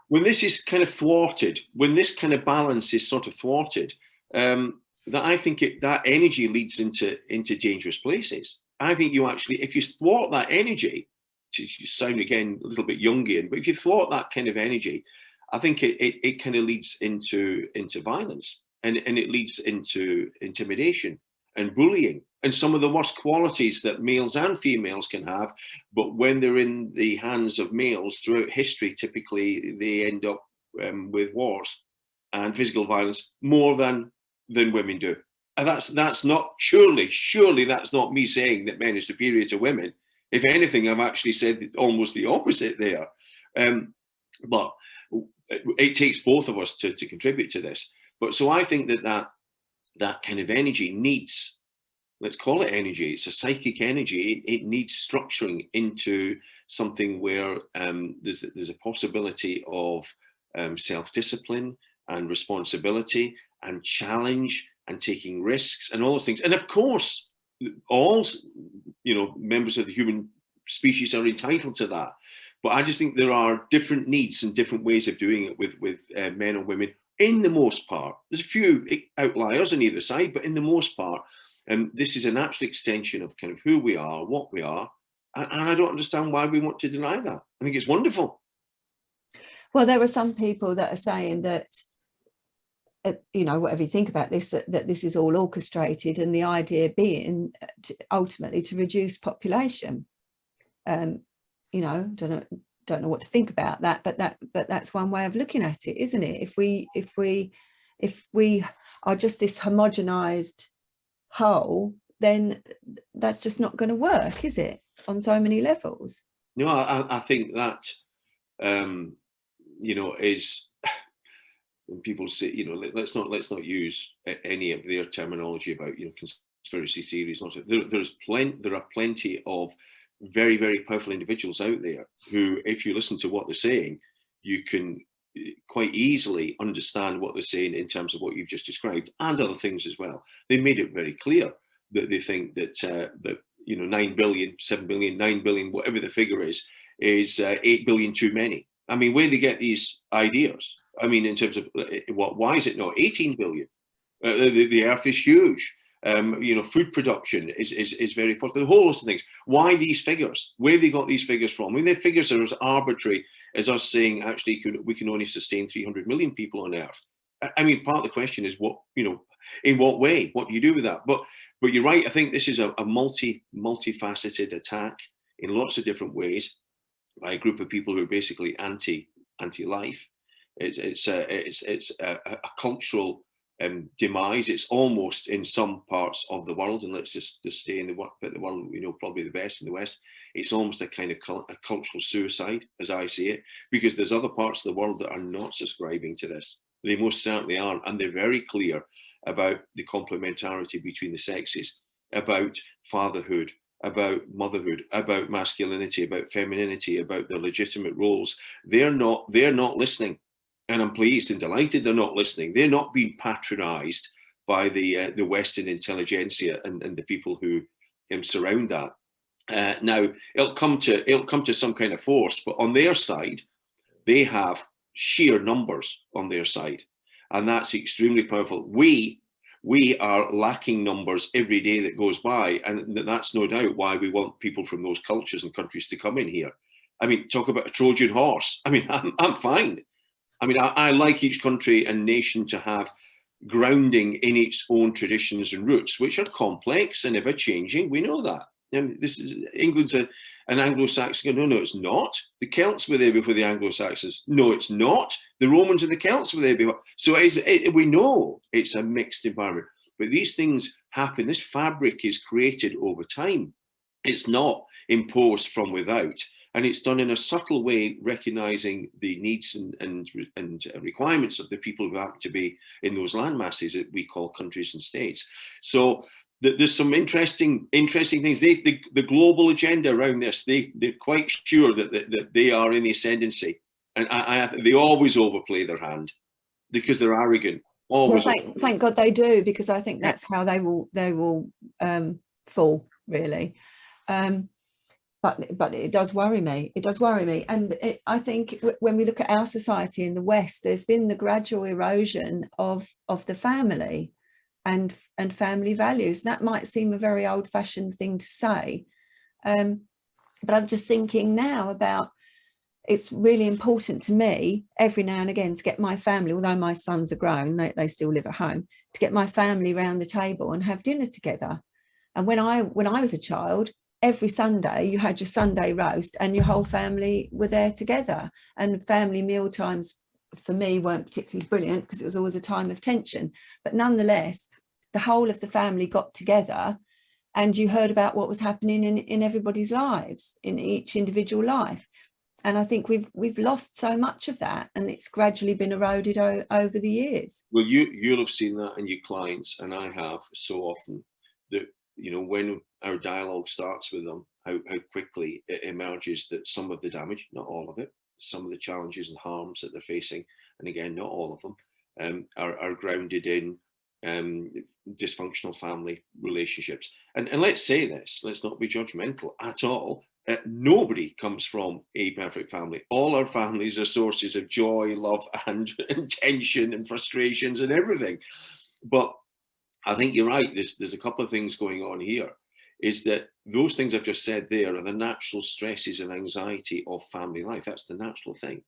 when this is kind of thwarted, when this kind of balance is sort of thwarted, that I think that energy leads into dangerous places. I think you actually, if you thwart that energy, to sound again a little bit Jungian, but if you thwart that kind of energy, I think it kind of leads into violence, and it leads into intimidation. and bullying, and some of the worst qualities that males and females can have. But when they're in the hands of males throughout history, typically they end up with wars and physical violence more than women do. And that's not, surely that's not me saying that men are superior to women. If anything, I've actually said almost the opposite there. But it takes both of us to contribute to this. But so I think that kind of energy needs, let's call it energy, it's a psychic energy, it needs structuring into something where there's a possibility of self-discipline and responsibility and challenge and taking risks and all those things. And of course, all members of the human species are entitled to that. But I just think there are different needs and different ways of doing it with men and women. In the most part, there's a few outliers on either side, but in the most part, this is a natural extension of kind of who we are, what we are, and I don't understand why we want to deny that. I think it's wonderful. Well, there are some people that are saying that, whatever you think about this, that this is all orchestrated, and the idea being ultimately to reduce population. Don't know what to think about that, but that's one way of looking at it, isn't it? If we are just this homogenized whole, then that's just not going to work, is it, on so many levels? No, I think that is, when people say, let's not use any of their terminology about conspiracy theories. There are plenty of very, very powerful individuals out there who, if you listen to what they're saying, you can quite easily understand what they're saying in terms of what you've just described and other things as well. They made it very clear that they think that 9 billion, 7 billion, 9 billion, whatever the figure is 8 billion too many. I mean, where do they get these ideas? I mean, in terms of why is it not 18 billion? The earth is huge. Food production is very positive. The whole host of things. Why these figures? Where have they got these figures from? I mean, the figures are as arbitrary as us saying, actually, we can only sustain 300 million people on Earth. I mean, part of the question is in what way? What do you do with that? But you're right. I think this is a multifaceted attack in lots of different ways by a group of people who are basically anti-life. It's a cultural demise. It's almost, in some parts of the world, and let's just stay in the world, probably the best in the West, it's almost a kind of a cultural suicide, as I see it, because there's other parts of the world that are not subscribing to this. They most certainly aren't, and they're very clear about the complementarity between the sexes, about fatherhood, about motherhood, about masculinity, about femininity, about the legitimate roles. They're not listening. And I'm pleased and delighted they're not listening. They're not being patronized by the Western intelligentsia and the people who surround that. Now it'll come to some kind of force, but on their side, they have sheer numbers on their side, and that's extremely powerful. We are lacking numbers every day that goes by, and that's no doubt why we want people from those cultures and countries to come in here. I mean, talk about a Trojan horse. I mean, I'm fine. I mean, I like each country and nation to have grounding in its own traditions and roots, which are complex and ever changing. We know that. And this is England's an Anglo-Saxon. No, it's not. The Celts were there before the Anglo-Saxons. No, it's not. The Romans and the Celts were there before. So we know it's a mixed environment. But these things happen. This fabric is created over time. It's not imposed from without. And it's done in a subtle way, recognizing the needs and requirements of the people who happen to be in those land masses that we call countries and states. So there's some interesting things. The global agenda around this, they're quite sure that they are in the ascendancy, and they always overplay their hand because they're arrogant. Always. Well, thank God they do, because I think that's how they will fall, really. But it does worry me. It does worry me. And I think when we look at our society in the West, there's been the gradual erosion of the family and family values. That might seem a very old-fashioned thing to say. But I'm just thinking now about it's really important to me every now and again to get my family, although my sons are grown, they still live at home, to get my family around the table and have dinner together. And when I was a child, every Sunday you had your Sunday roast and your whole family were there together. And family meal times for me weren't particularly brilliant because it was always a time of tension. But nonetheless, the whole of the family got together and you heard about what was happening in everybody's lives, in each individual life. And I think we've lost so much of that, and it's gradually been eroded over the years. Well, you'll have seen that in your clients, and I have so often, that, you know, when our dialogue starts with them, how quickly it emerges that some of the damage, not all of it, some of the challenges and harms that they're facing, and again, not all of them, are grounded in dysfunctional family relationships. And let's say this, let's not be judgmental at all. Nobody comes from a perfect family. All our families are sources of joy, love, and tension and frustrations and everything. But I think you're right. There's a couple of things going on here. Is that those things I've just said there are the natural stresses and anxiety of family life. That's the natural thing.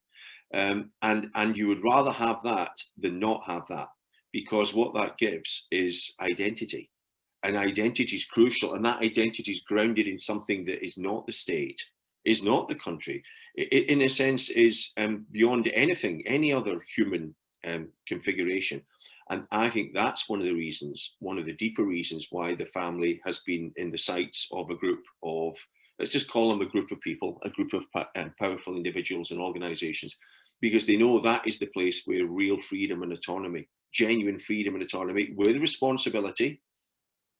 And you would rather have that than not have that, because what that gives is identity. And identity is crucial, and that identity is grounded in something that is not the state, is not the country. It in a sense is beyond anything, any other human configuration. And I think that's one of the reasons, one of the deeper reasons why the family has been in the sights of a group of, let's just call them a group of people, a group of powerful individuals and organizations, because they know that is the place where real freedom and autonomy, genuine freedom and autonomy with responsibility.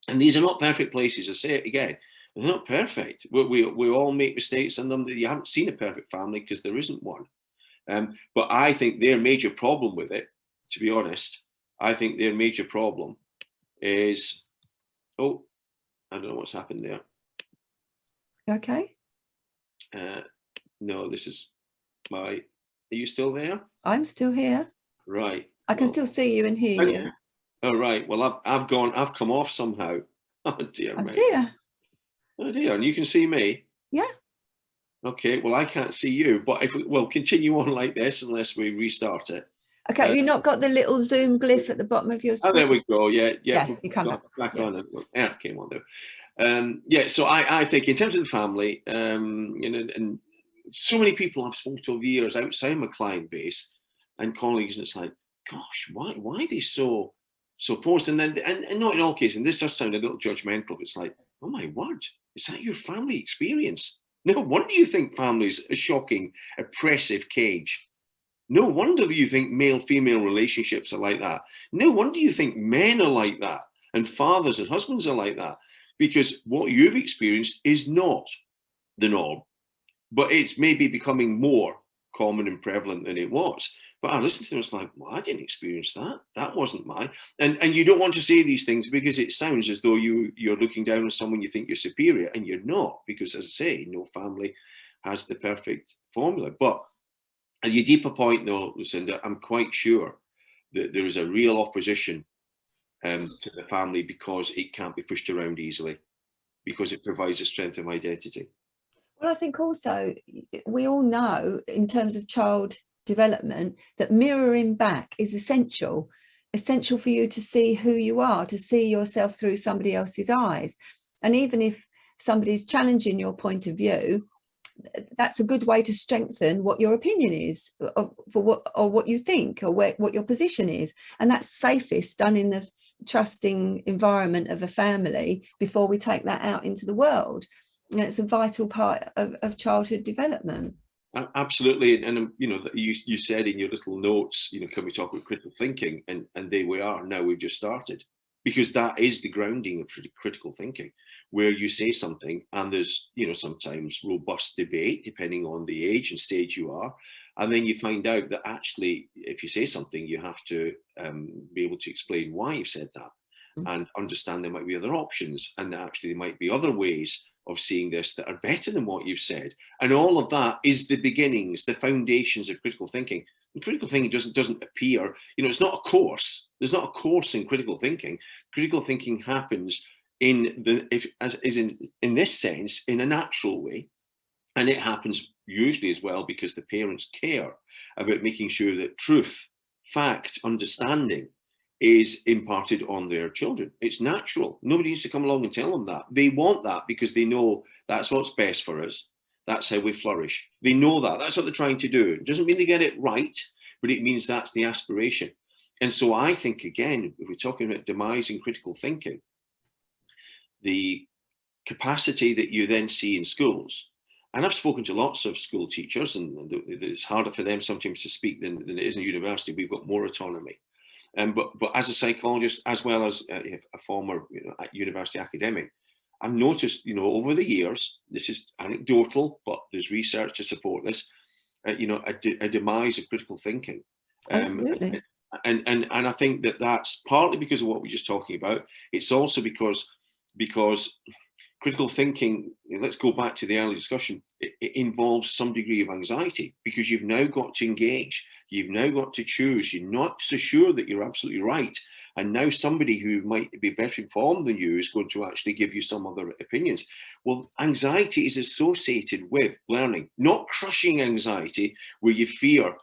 And these are not perfect places. I say it again, they're not perfect. We all make mistakes in them. You haven't seen a perfect family because there isn't one. But I think their major problem with it, to be honest, I think their major problem is, oh, I don't know what's happened there. Okay. No, this is my, are you still there? I'm still here. Right. I can still see you and hear you. Oh, right. Well, I've come off somehow. Oh dear. Oh dear. Oh dear. And you can see me? Yeah. Okay. Well, I can't see you, but if we'll continue on like this unless we restart it. Okay. You've not got the little Zoom glyph at the bottom of your screen. Oh, there we go. Yeah. You come back on it. Yeah, it came on there. Yeah. So I think in terms of the family, and so many people I've spoken to over years outside my client base and colleagues, and it's like, gosh, why are they so opposed? And then, and not in all cases, and this does sound a little judgmental, but it's like, oh my word, is that your family experience? No wonder you think family's a shocking, oppressive cage. No wonder you think male-female relationships are like that. No wonder you think men are like that, and fathers and husbands are like that, because what you've experienced is not the norm, but it's maybe becoming more common and prevalent than it was. But I listened to them, it's like, well, I didn't experience that. That wasn't mine. And you don't want to say these things because it sounds as though you're looking down on someone you think you're superior, and you're not, because as I say, no family has the perfect formula. But at your deeper point though, Lucinda, I'm quite sure that there is a real opposition to the family because it can't be pushed around easily, because it provides a strength of identity. Well, I think also we all know in terms of child development that mirroring back is essential for you to see who you are, to see yourself through somebody else's eyes. And even if somebody's challenging your point of view, that's a good way to strengthen what your opinion is, or what you think, or what your position is. And that's safest done in the trusting environment of a family before we take that out into the world. And it's a vital part of childhood development. Absolutely. And you know, you said in your little notes, you know, can we talk about critical thinking? And there we are. Now we've just started, because that is the grounding of critical thinking, where you say something and there's, you know, sometimes robust debate depending on the age and stage you are. And then you find out that actually, if you say something, you have to be able to explain why you said that, and understand there might be other options, and actually there might be other ways of seeing this that are better than what you've said. And all of that is the beginnings, the foundations of critical thinking. And critical thinking doesn't appear, you know, it's not a course. There's not a course in critical thinking. Critical thinking happens in this sense, in a natural way. And it happens usually as well because the parents care about making sure that truth, fact, understanding is imparted on their children. It's natural. Nobody needs to come along and tell them that. They want that because they know that's what's best for us. That's how we flourish. They know that. That's what they're trying to do. It doesn't mean they get it right, but it means that's the aspiration. And so I think, again, if we're talking about demise and critical thinking, the capacity that you then see in schools, and I've spoken to lots of school teachers, and it's harder for them sometimes to speak than it is in university. We've got more autonomy. But as a psychologist, as well as a former university academic, I've noticed, over the years, this is anecdotal, but there's research to support this, a demise of critical thinking. Absolutely. And I think that that's partly because of what we're just talking about. It's also because critical thinking, let's go back to the early discussion, it involves some degree of anxiety, because you've now got to engage, you've now got to choose, you're not so sure that you're absolutely right. And now somebody who might be better informed than you is going to actually give you some other opinions. Well, anxiety is associated with learning, not crushing anxiety where you fear,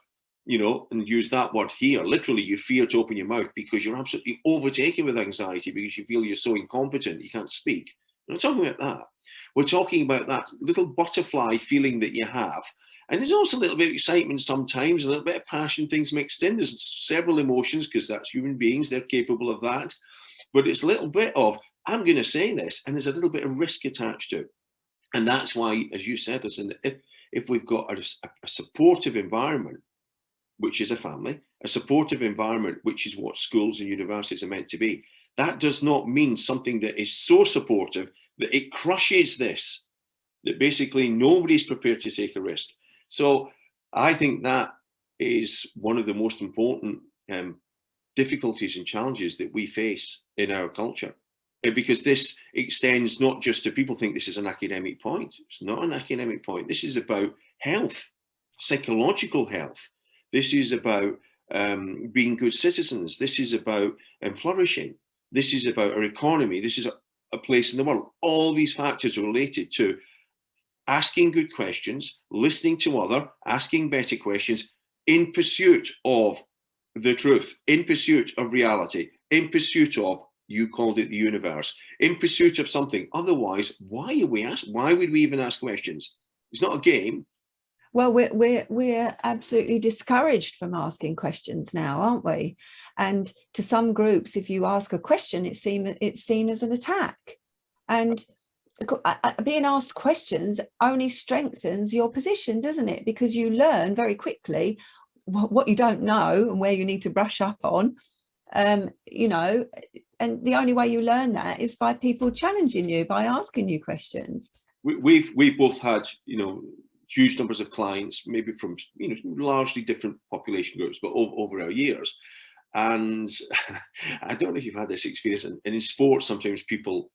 and use that word here, literally you fear to open your mouth because you're absolutely overtaken with anxiety because you feel you're so incompetent, you can't speak. We're not talking about that. We're talking about that little butterfly feeling that you have. And there's also a little bit of excitement sometimes, a little bit of passion, things mixed in. There's several emotions because that's human beings, they're capable of that. But it's a little bit of, I'm going to say this, and there's a little bit of risk attached to it. And that's why, as you said, if we've got a supportive environment, which is a family, a supportive environment, which is what schools and universities are meant to be, that does not mean something that is so supportive that it crushes this, that basically nobody's prepared to take a risk. So I think that is one of the most important difficulties and challenges that we face in our culture, because this extends not just to, people think this is an academic point. It's not an academic point. This is about health, psychological health. This is about being good citizens. This is about flourishing. This is about our economy. This is a place in the world. All these factors are related to asking good questions, listening to other, asking better questions in pursuit of the truth, in pursuit of reality, in pursuit of, you called it the universe, in pursuit of something. Otherwise, why would we even ask questions? It's not a game. Well, we're absolutely discouraged from asking questions now, aren't we? And to some groups, if you ask a question, it's seen as an attack. And being asked questions only strengthens your position, doesn't it? Because you learn very quickly what you don't know and where you need to brush up on, and the only way you learn that is by people challenging you, by asking you questions. We've both had, huge numbers of clients, maybe from largely different population groups, but over our years. And I don't know if you've had this experience, and in sports, sometimes people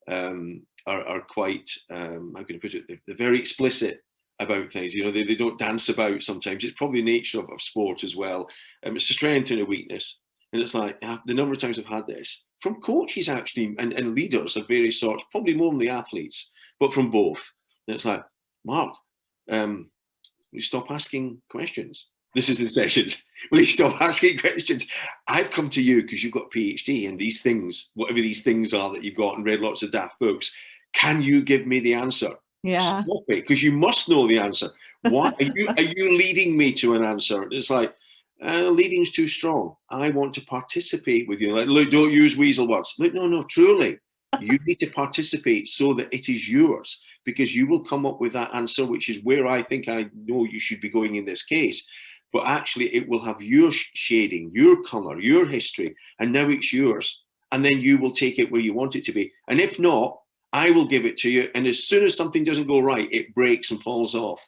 are quite, how can I put it, they're very explicit about things. They don't dance about sometimes. It's probably the nature of sport as well. It's a strength and a weakness. And it's like, the number of times I've had this from coaches actually, and leaders of various sorts, probably more than the athletes, but from both. And it's like, Mark, you stop asking questions. This is the session. Will you stop asking questions? I've come to you because you've got a PhD and these things, whatever these things are that you've got and read lots of daft books. Can you give me the answer? Yeah. Stop it, because you must know the answer. What are you leading me to an answer? It's like, leading's too strong. I want to participate with you. Like, look, don't use weasel words. Look, no, truly. You need to participate so that it is yours, because you will come up with that answer, which is where I think I know you should be going in this case. But actually, it will have your shading, your color, your history, and now it's yours. And then you will take it where you want it to be. And if not, I will give it to you. And as soon as something doesn't go right, it breaks and falls off.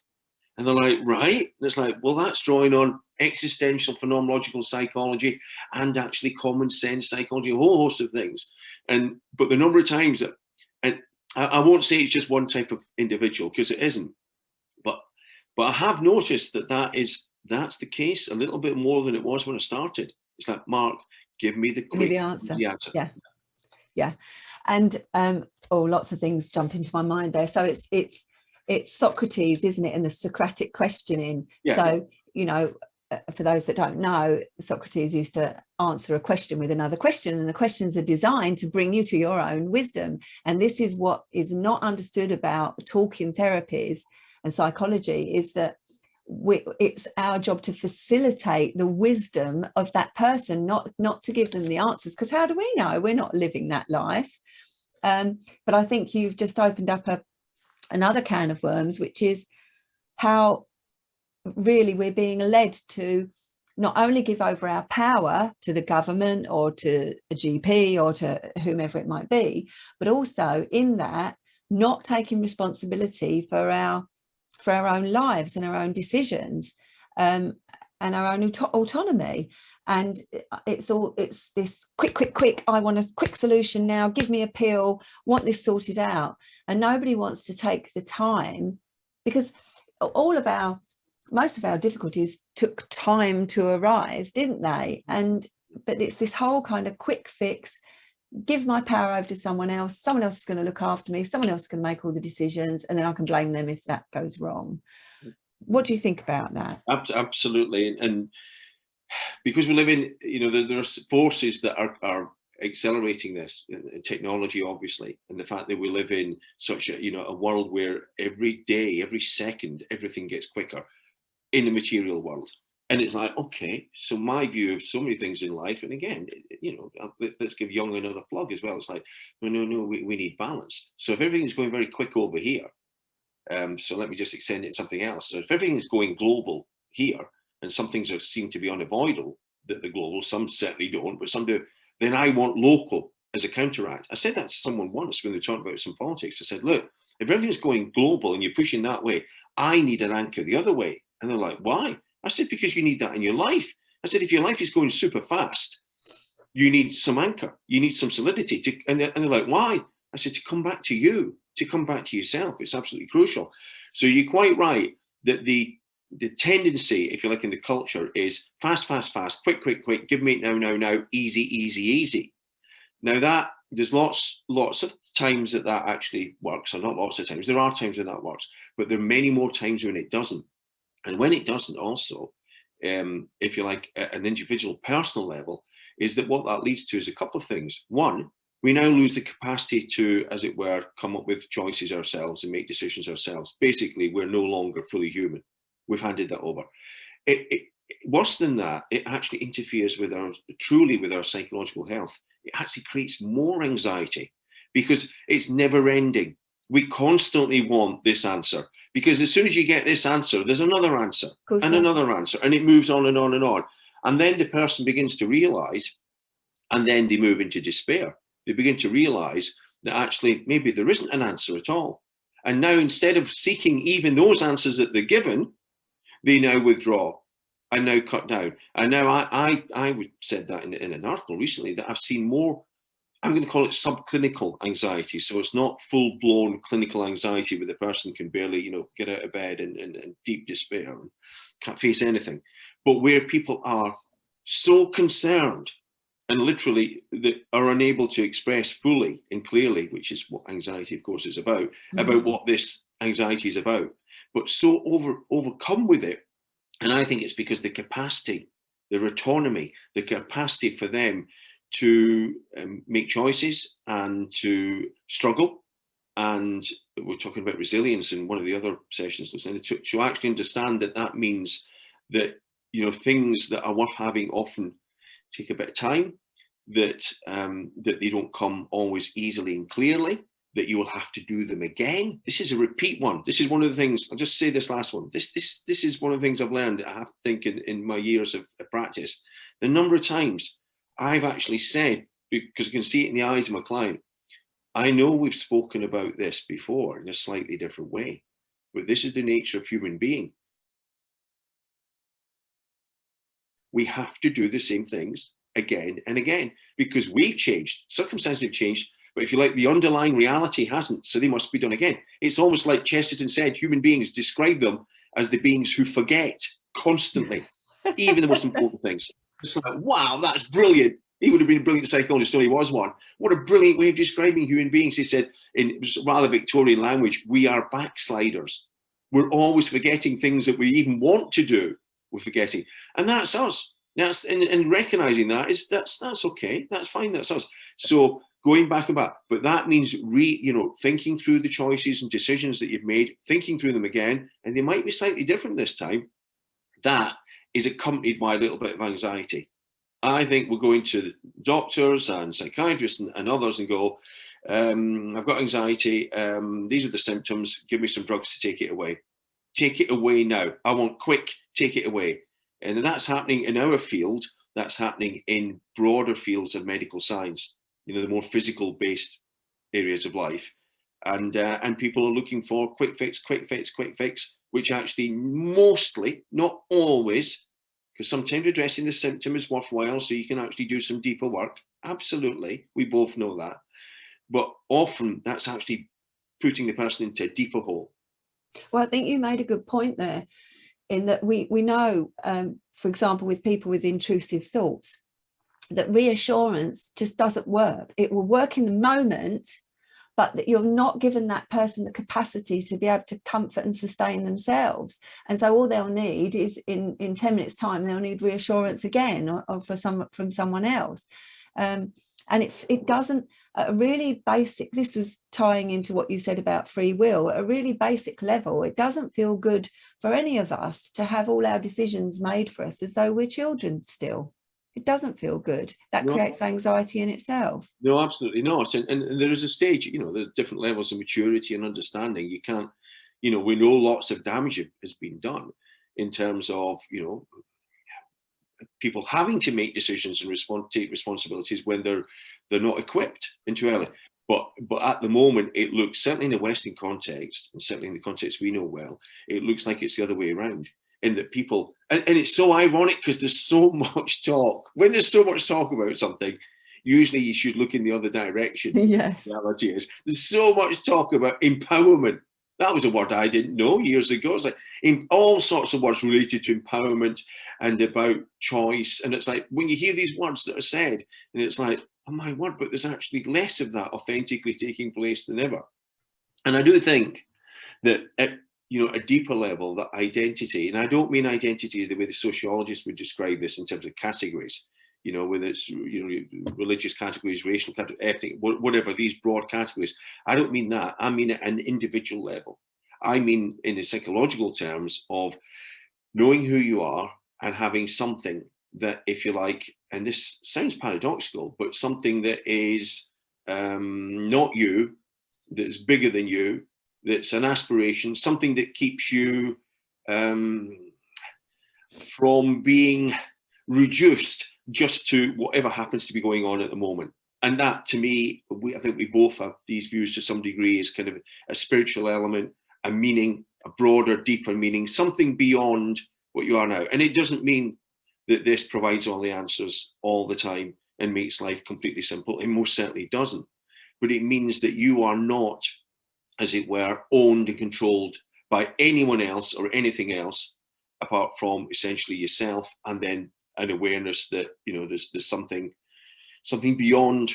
And they're like, right? And it's like, well, that's drawing on existential phenomenological psychology and actually common sense psychology, a whole host of things. But the number of times that, and I won't say it's just one type of individual, because it isn't, but I have noticed that's the case a little bit more than it was when I started. It's like, Mark, give me the answer. Yeah. And lots of things jump into my mind there. So it's it's Socrates, isn't it, and the Socratic questioning. Yeah. So, you know, for those that don't know, Socrates used to answer a question with another question, and the questions are designed to bring you to your own wisdom. And this is what is not understood about talking therapies and psychology, is that it's our job to facilitate the wisdom of that person, not to give them the answers, because how do we know? We're not living that life. But I think you've just opened up another can of worms, which is how really we're being led to not only give over our power to the government or to a GP or to whomever it might be, but also in that not taking responsibility for our own lives and our own decisions, and our own autonomy. And it's this quick, I want a quick solution now, give me a pill, want this sorted out. And nobody wants to take the time, because most of our difficulties took time to arise, didn't they? But it's this whole kind of quick fix, give my power over to someone else is going to look after me, someone else can make all the decisions, and then I can blame them if that goes wrong. What do you think about that? Absolutely. And because we live in, you know, there are forces that are accelerating this, in technology, obviously, and the fact that we live in such a, you know, a world where every day, every second, everything gets quicker in the material world. And it's like, okay, so my view of so many things in life, and again, you know, let's give Jung another plug as well. It's like, no, we need balance. So if everything's going very quick over here, so let me just extend it to something else. So if everything's going global here, and some things seem to be unavoidable, that the global, some certainly don't, but some do, then I want local as a counteract. I said that to someone once when they talked about some politics. I said, look, if everything's going global and you're pushing that way, I need an anchor the other way. And they're like, why? I said, because you need that in your life. I said, if your life is going super fast, you need some anchor, you need some solidity. And they're like, why? I said, to come back to you, to come back to yourself. It's absolutely crucial. So you're quite right that the tendency, if you like, in the culture is fast, quick, give me it now, easy. Now that there's lots of times that actually works, or not lots of times, there are times when that works, but there are many more times when it doesn't. And when it doesn't also, if you like, at an individual personal level, is that what that leads to is a couple of things. One, we now lose the capacity to, as it were, come up with choices ourselves and make decisions ourselves. Basically, we're no longer fully human. We've handed that over. Worse than that, it actually interferes with our psychological health. It actually creates more anxiety because it's never ending. We constantly want this answer, because as soon as you get this answer, there's another answer and another answer, and it moves on and on and on. And then the person begins to realize, and then they move into despair. They begin to realize that actually maybe there isn't an answer at all. And now, instead of seeking even those answers that they're given, they now withdraw and now cut down. And now I said that in an article recently, that I've seen more, I'm going to call it subclinical anxiety. So it's not full-blown clinical anxiety where the person can barely, you know, get out of bed and deep despair and can't face anything, but where people are so concerned and literally that are unable to express fully and clearly, which is what anxiety, of course, is about, about what this anxiety is about, but so overcome with it. And I think it's because the capacity, their autonomy, the capacity for them to make choices and to struggle. And we're talking about resilience in one of the other sessions, to actually understand that means that, you know, things that are worth having often take a bit of time, that they don't come always easily and clearly, that you will have to do them again. This is a repeat one. This is one of the things, I'll just say this last one. This is one of the things I've learned, I have to think, in my years of practice. The number of times I've actually said, because you can see it in the eyes of my client, I know we've spoken about this before in a slightly different way, but this is the nature of human being. We have to do the same things again and again because we've changed. Circumstances have changed, but if you like, the underlying reality hasn't, so they must be done again. It's almost like Chesterton said, human beings, describe them as the beings who forget constantly, even the most important things. It's like, wow, that's brilliant. He would have been a brilliant psychologist, so he was one. What a brilliant way of describing human beings. He said, in rather Victorian language, we are backsliders. We're always forgetting things that we even want to do. We're forgetting. And that's us. That's and recognizing that is that's okay. That's fine. That's us. So going back and back, but that means thinking through the choices and decisions that you've made, thinking through them again, and they might be slightly different this time. That is accompanied by a little bit of anxiety. I think we're going to doctors and psychiatrists and others and go, I've got anxiety. These are the symptoms. Give me some drugs to take it away. Take it away now. I want quick, take it away. And that's happening in our field. That's happening in broader fields of medical science, the more physical based areas of life. And people are looking for quick fix, which actually mostly, not always, because sometimes addressing the symptom is worthwhile so you can actually do some deeper work. Absolutely. We both know that. But often that's actually putting the person into a deeper hole. Well, I think you made a good point there, in that we know, for example, with people with intrusive thoughts, that reassurance just doesn't work. It will work in the moment, but that you're not given that person the capacity to be able to comfort and sustain themselves. And so all they'll need is in 10 minutes time, they'll need reassurance again or from someone else. And it doesn't, a really basic, this was tying into what you said about free will, at a really basic level, it doesn't feel good for any of us to have all our decisions made for us as though we're children still. It doesn't feel good. That creates anxiety in itself. No, absolutely not. And there is a stage, there's different levels of maturity and understanding. You can't, we know lots of damage has been done in terms of, people having to make decisions and take responsibilities when they're not equipped and too early. But at the moment, it looks, certainly in the Western context, and certainly in the context we know well, it looks like it's the other way around. In that people, and it's so ironic because there's so much talk. When there's so much talk about something, usually you should look in the other direction. Yes. The reality is, there's so much talk about empowerment. That was a word I didn't know years ago. It's like in all sorts of words related to empowerment and about choice. And it's like when you hear these words that are said, and it's like, oh my word, but there's actually less of that authentically taking place than ever. And I do think that at a deeper level, that identity, and I don't mean identity as the way the sociologists would describe this in terms of categories, whether it's religious categories, racial categories, ethnic, whatever, these broad categories. I don't mean that. I mean at an individual level. I mean in the psychological terms of knowing who you are and having something that, if you like, and this sounds paradoxical, but something that is not you, that's bigger than you, that's an aspiration, something that keeps you from being reduced just to whatever happens to be going on at the moment. And that, to me, I think we both have these views to some degree, is kind of a spiritual element, a meaning, a broader, deeper meaning, something beyond what you are now. And it doesn't mean that this provides all the answers all the time and makes life completely simple. It most certainly doesn't. But it means that you are not, as it were, owned and controlled by anyone else or anything else apart from essentially yourself, and then an awareness that there's something beyond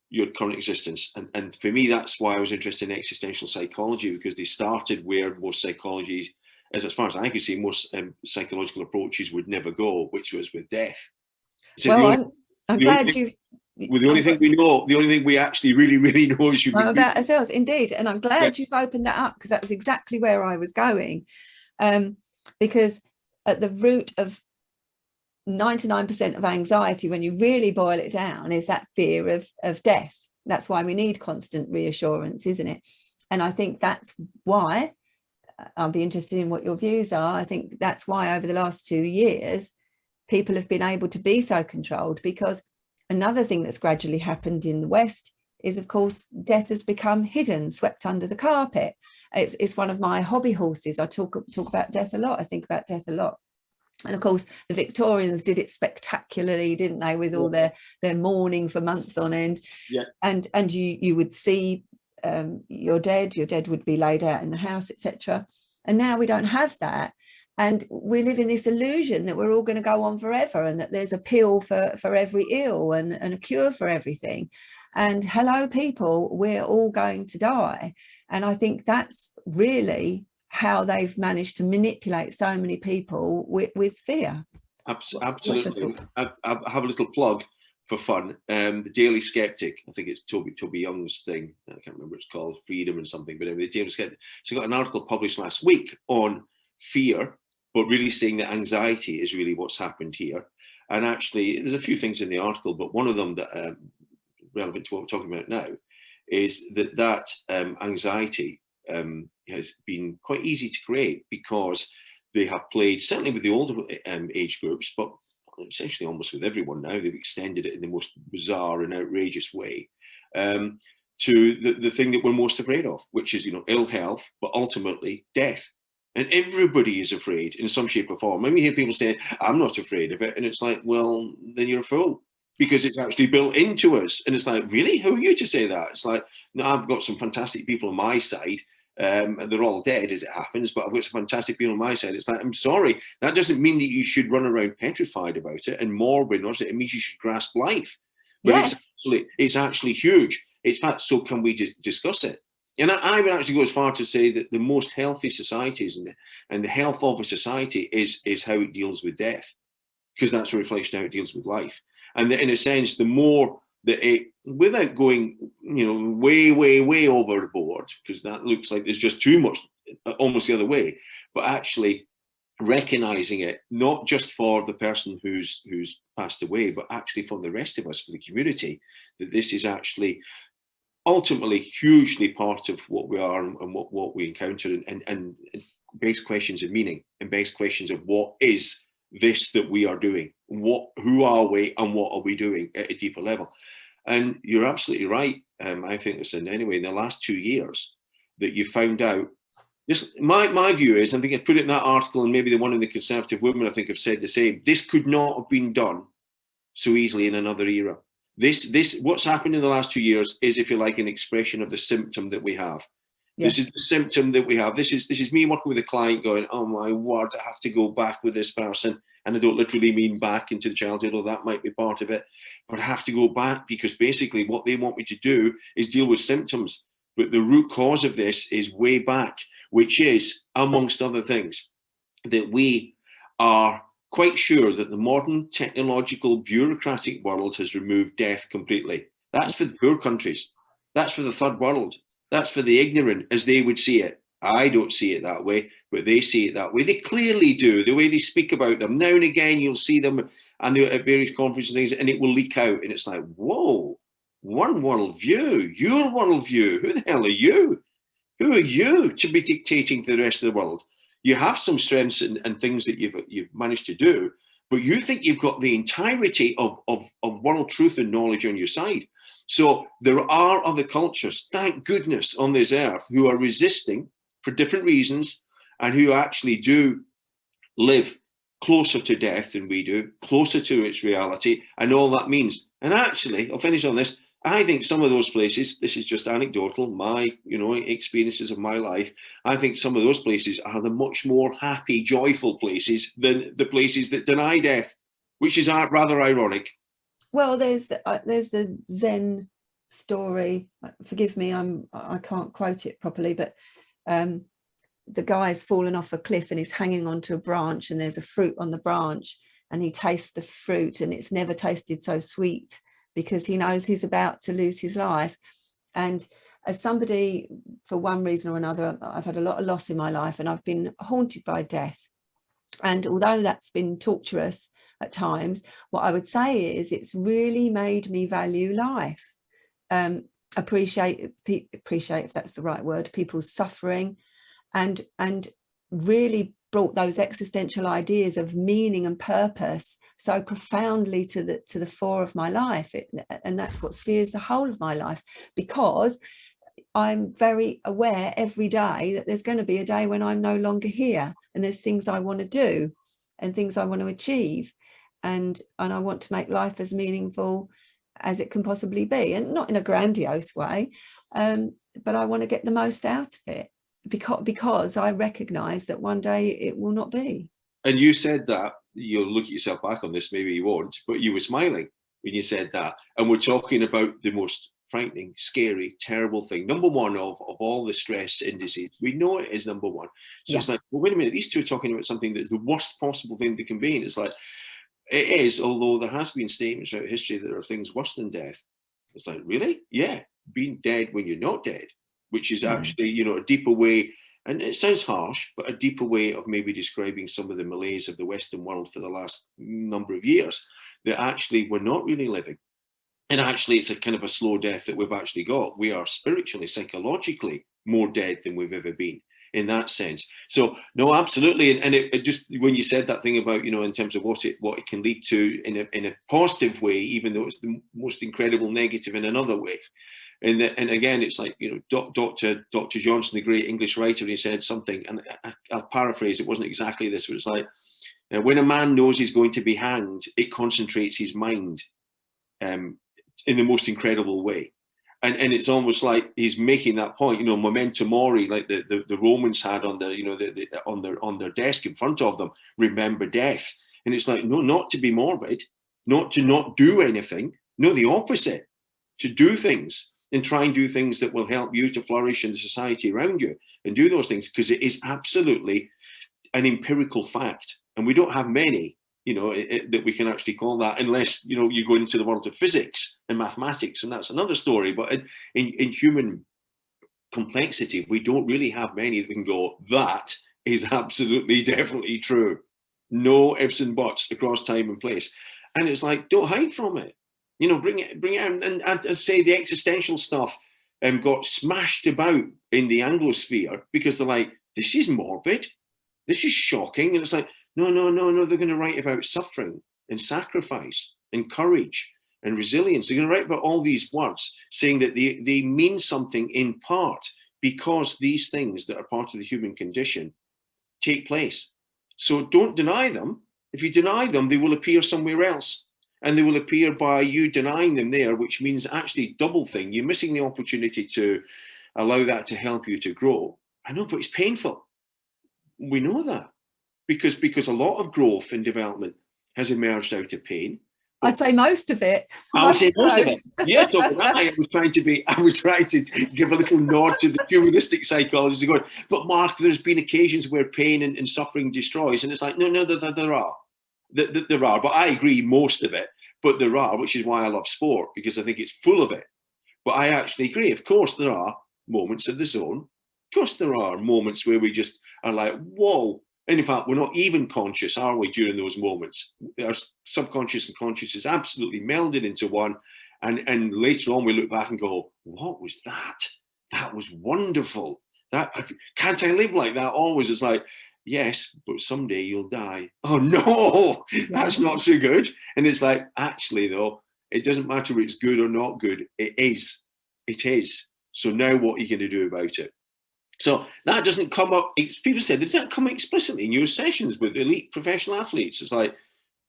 your current existence. And for me, that's why I was interested in existential psychology, because they started where most psychology, as far as I could see, most psychological approaches would never go, which was with death. So well, I'm glad you've. Well, the only thing we know, the only thing we actually really, really know is about ourselves, indeed. And I'm glad you've opened that up, because that was exactly where I was going. Because at the root of 99% of anxiety, when you really boil it down, is that fear of death. That's why we need constant reassurance, isn't it? And I think that's why, I'll be interested in what your views are. I think that's why over the last 2 years, people have been able to be so controlled, because another thing that's gradually happened in the West is, of course, death has become hidden, swept under the carpet. It's one of my hobby horses. I talk about death a lot. I think about death a lot. And of course, the Victorians did it spectacularly, didn't they, with all their mourning for months on end. Yeah. And you would see your dead would be laid out in the house, etc. And now we don't have that. And we live in this illusion that we're all going to go on forever, and that there's a pill for every ill and a cure for everything. And hello, people, we're all going to die. And I think that's really how they've managed to manipulate so many people with fear. Absolutely. I have a little plug for fun. The Daily Skeptic, I think it's Toby Young's thing. I can't remember what it's called, Freedom and something. But anyway, the Daily Skeptic. So I got an article published last week on fear, but really saying that anxiety is really what's happened here. And actually, there's a few things in the article, but one of them that relevant to what we're talking about now is that anxiety has been quite easy to create, because they have played, certainly with the older age groups, but essentially almost with everyone now, they've extended it in the most bizarre and outrageous way to the thing that we're most afraid of, which is, ill health, but ultimately death. And everybody is afraid in some shape or form. When we hear people say, I'm not afraid of it, and it's like, well, then you're a fool, because it's actually built into us. And it's like, really? Who are you to say that? It's like, no, I've got some fantastic people on my side. And they're all dead as it happens, but I've got some fantastic people on my side. It's like, I'm sorry, that doesn't mean that you should run around petrified about it and morbid, or it means you should grasp life. But yes, it's actually huge. It's fact, so can we discuss it? And I would actually go as far to say that the most healthy societies and the health of a society is how it deals with death, because that's a reflection of how it deals with life. And in a sense, the more that it, without going, way overboard, because that looks like there's just too much, almost the other way, but actually recognizing it, not just for the person who's passed away, but actually for the rest of us, for the community, that this is actually ultimately hugely part of what we are and what we encounter, and base questions of meaning, and base questions of what is this that we are doing, who are we, and what are we doing at a deeper level. And you're absolutely right. I think this, anyway, in the last 2 years, that you found out this. My view is, I think I put it in that article, and maybe the one in the Conservative Women, I think, have said the same. This could not have been done so easily in another era. This what's happened in the last 2 years is, if you like, an expression of the symptom that we have. Yeah. This is the symptom that we have. This is me working with a client going, oh my word, I have to go back with this person. And I don't literally mean back into the childhood, or that might be part of it, but I have to go back because basically what they want me to do is deal with symptoms. But the root cause of this is way back, which is, amongst other things, that we are quite sure that the modern technological bureaucratic world has removed death completely. That's for the poor countries. That's for the third world. That's for the ignorant, as they would see it. I don't see it that way, but they see it that way. They clearly do. The way they speak about them. Now and again, you'll see them and at various conferences and things, and it will leak out. And it's like, whoa, one world view, your world view. Who the hell are you? Who are you to be dictating to the rest of the world? You have some strengths and things that you've managed to do, but you think you've got the entirety of world truth and knowledge on your side. So there are other cultures, thank goodness, on this earth who are resisting for different reasons, and who actually do live closer to death than we do, closer to its reality, and all that means. And actually, I'll finish on this. I think some of those places, this is just anecdotal, my experiences of my life, I think some of those places are the much more happy, joyful places than the places that deny death, which is rather ironic. Well, there's the Zen story. Forgive me, I can't quote it properly, but the guy's fallen off a cliff and he's hanging onto a branch, and there's a fruit on the branch, and he tastes the fruit, and it's never tasted so sweet, because he knows he's about to lose his life. And as somebody, for one reason or another, I've had a lot of loss in my life, and I've been haunted by death. And although that's been torturous at times, what I would say is it's really made me value life, appreciate if that's the right word, people's suffering, and really brought those existential ideas of meaning and purpose so profoundly to the fore of my life. And that's what steers the whole of my life, because I'm very aware every day that there's going to be a day when I'm no longer here, and there's things I want to do and things I want to achieve, and I want to make life as meaningful as it can possibly be, and not in a grandiose way, but I want to get the most out of it. because I recognize that one day it will not be. And you said that, you'll look at yourself back on this, maybe you won't, but you were smiling when you said that. And we're talking about the most frightening, scary, terrible thing. Number one of all the stress indices. We know it is number one. So it's like, well, wait a minute, these two are talking about something that's the worst possible thing they can be. And it's like, it is, although there has been statements throughout history that there are things worse than death. It's like, really? Yeah, being dead when you're not dead, which is actually, you know, a deeper way. And it sounds harsh, but a deeper way of maybe describing some of the malaise of the Western world for the last number of years, that actually we're not really living. And actually, it's a kind of a slow death that we've actually got. We are spiritually, psychologically more dead than we've ever been in that sense. So, no, absolutely. And it just, when you said that thing about, you know, in terms of what it can lead to in a positive way, even though it's the most incredible negative in another way. And again, it's like, you know, Dr. Johnson, the great English writer, he said something, and I'll paraphrase, it wasn't exactly this, but it's like, when a man knows he's going to be hanged, it concentrates his mind in the most incredible way. And it's almost like he's making that point, you know, memento mori, like the Romans had on their, you know, on their desk in front of them, remember death. And it's like, no, not to be morbid, not to not do anything, no, the opposite, to do things. And try and do things that will help you to flourish in the society around you, and do those things, because it is absolutely an empirical fact. And we don't have many, you know, that we can actually call that, unless, you know, you go into the world of physics and mathematics, and that's another story. But in human complexity, we don't really have many that we can go, that is absolutely, definitely true. No ifs and buts across time and place. And it's like, don't hide from it. You know, bring it out, and say the existential stuff got smashed about in the Anglosphere because they're like, this is morbid, this is shocking, and it's like, no, they're going to write about suffering and sacrifice and courage and resilience. They're going to write about all these words, saying that they mean something in part because these things that are part of the human condition take place. So don't deny them. If you deny them, they will appear somewhere else. And they will appear by you denying them there, which means actually double thing. You're missing the opportunity to allow that to help you to grow. I know, but it's painful. We know that because a lot of growth and development has emerged out of pain. I'd say most of it. I would say most of it. Yeah, so I was trying to give a little nod to the humanistic psychologists going, but Mark, there's been occasions where pain and suffering destroys, and it's like, no, there are. There are, but I agree, most of it, but there are, which is why I love sport, because I think it's full of it. But I actually agree, of course there are moments of the zone, of course there are moments where we just are like, whoa, and in fact we're not even conscious, are we, during those moments? Our subconscious and conscious is absolutely melded into one, and later on we look back and go, what was that? That was wonderful. Can't I live like that always? It's like, yes, but someday you'll die. Oh no, that's not so good. And it's like, actually though, it doesn't matter if it's good or not good. It is. So now what are you going to do about it? So that doesn't come up. People said, does that come explicitly in your sessions with elite professional athletes? It's like,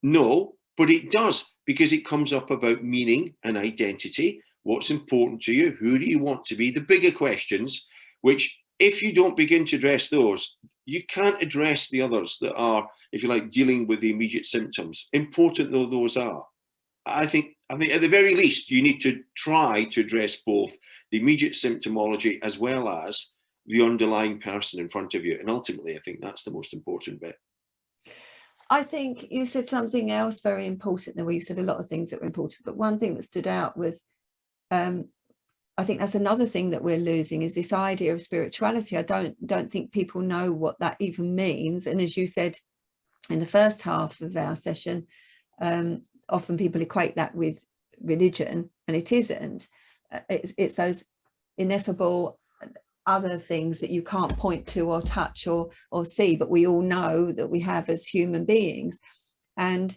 no, but it does, because it comes up about meaning and identity. What's important to you? Who do you want to be? The bigger questions, which if you don't begin to address those, you can't address the others that are, if you like, dealing with the immediate symptoms, important though those are. I think at the very least, you need to try to address both the immediate symptomology as well as the underlying person in front of you. And ultimately, I think that's the most important bit. I think you said something else very important there, where you said a lot of things that were important, but one thing that stood out was, I think that's another thing that we're losing, is this idea of spirituality. I don't think people know what that even means. And as you said in the first half of our session, often people equate that with religion, and it isn't. It's those ineffable other things that you can't point to or touch or see, but we all know that we have as human beings. And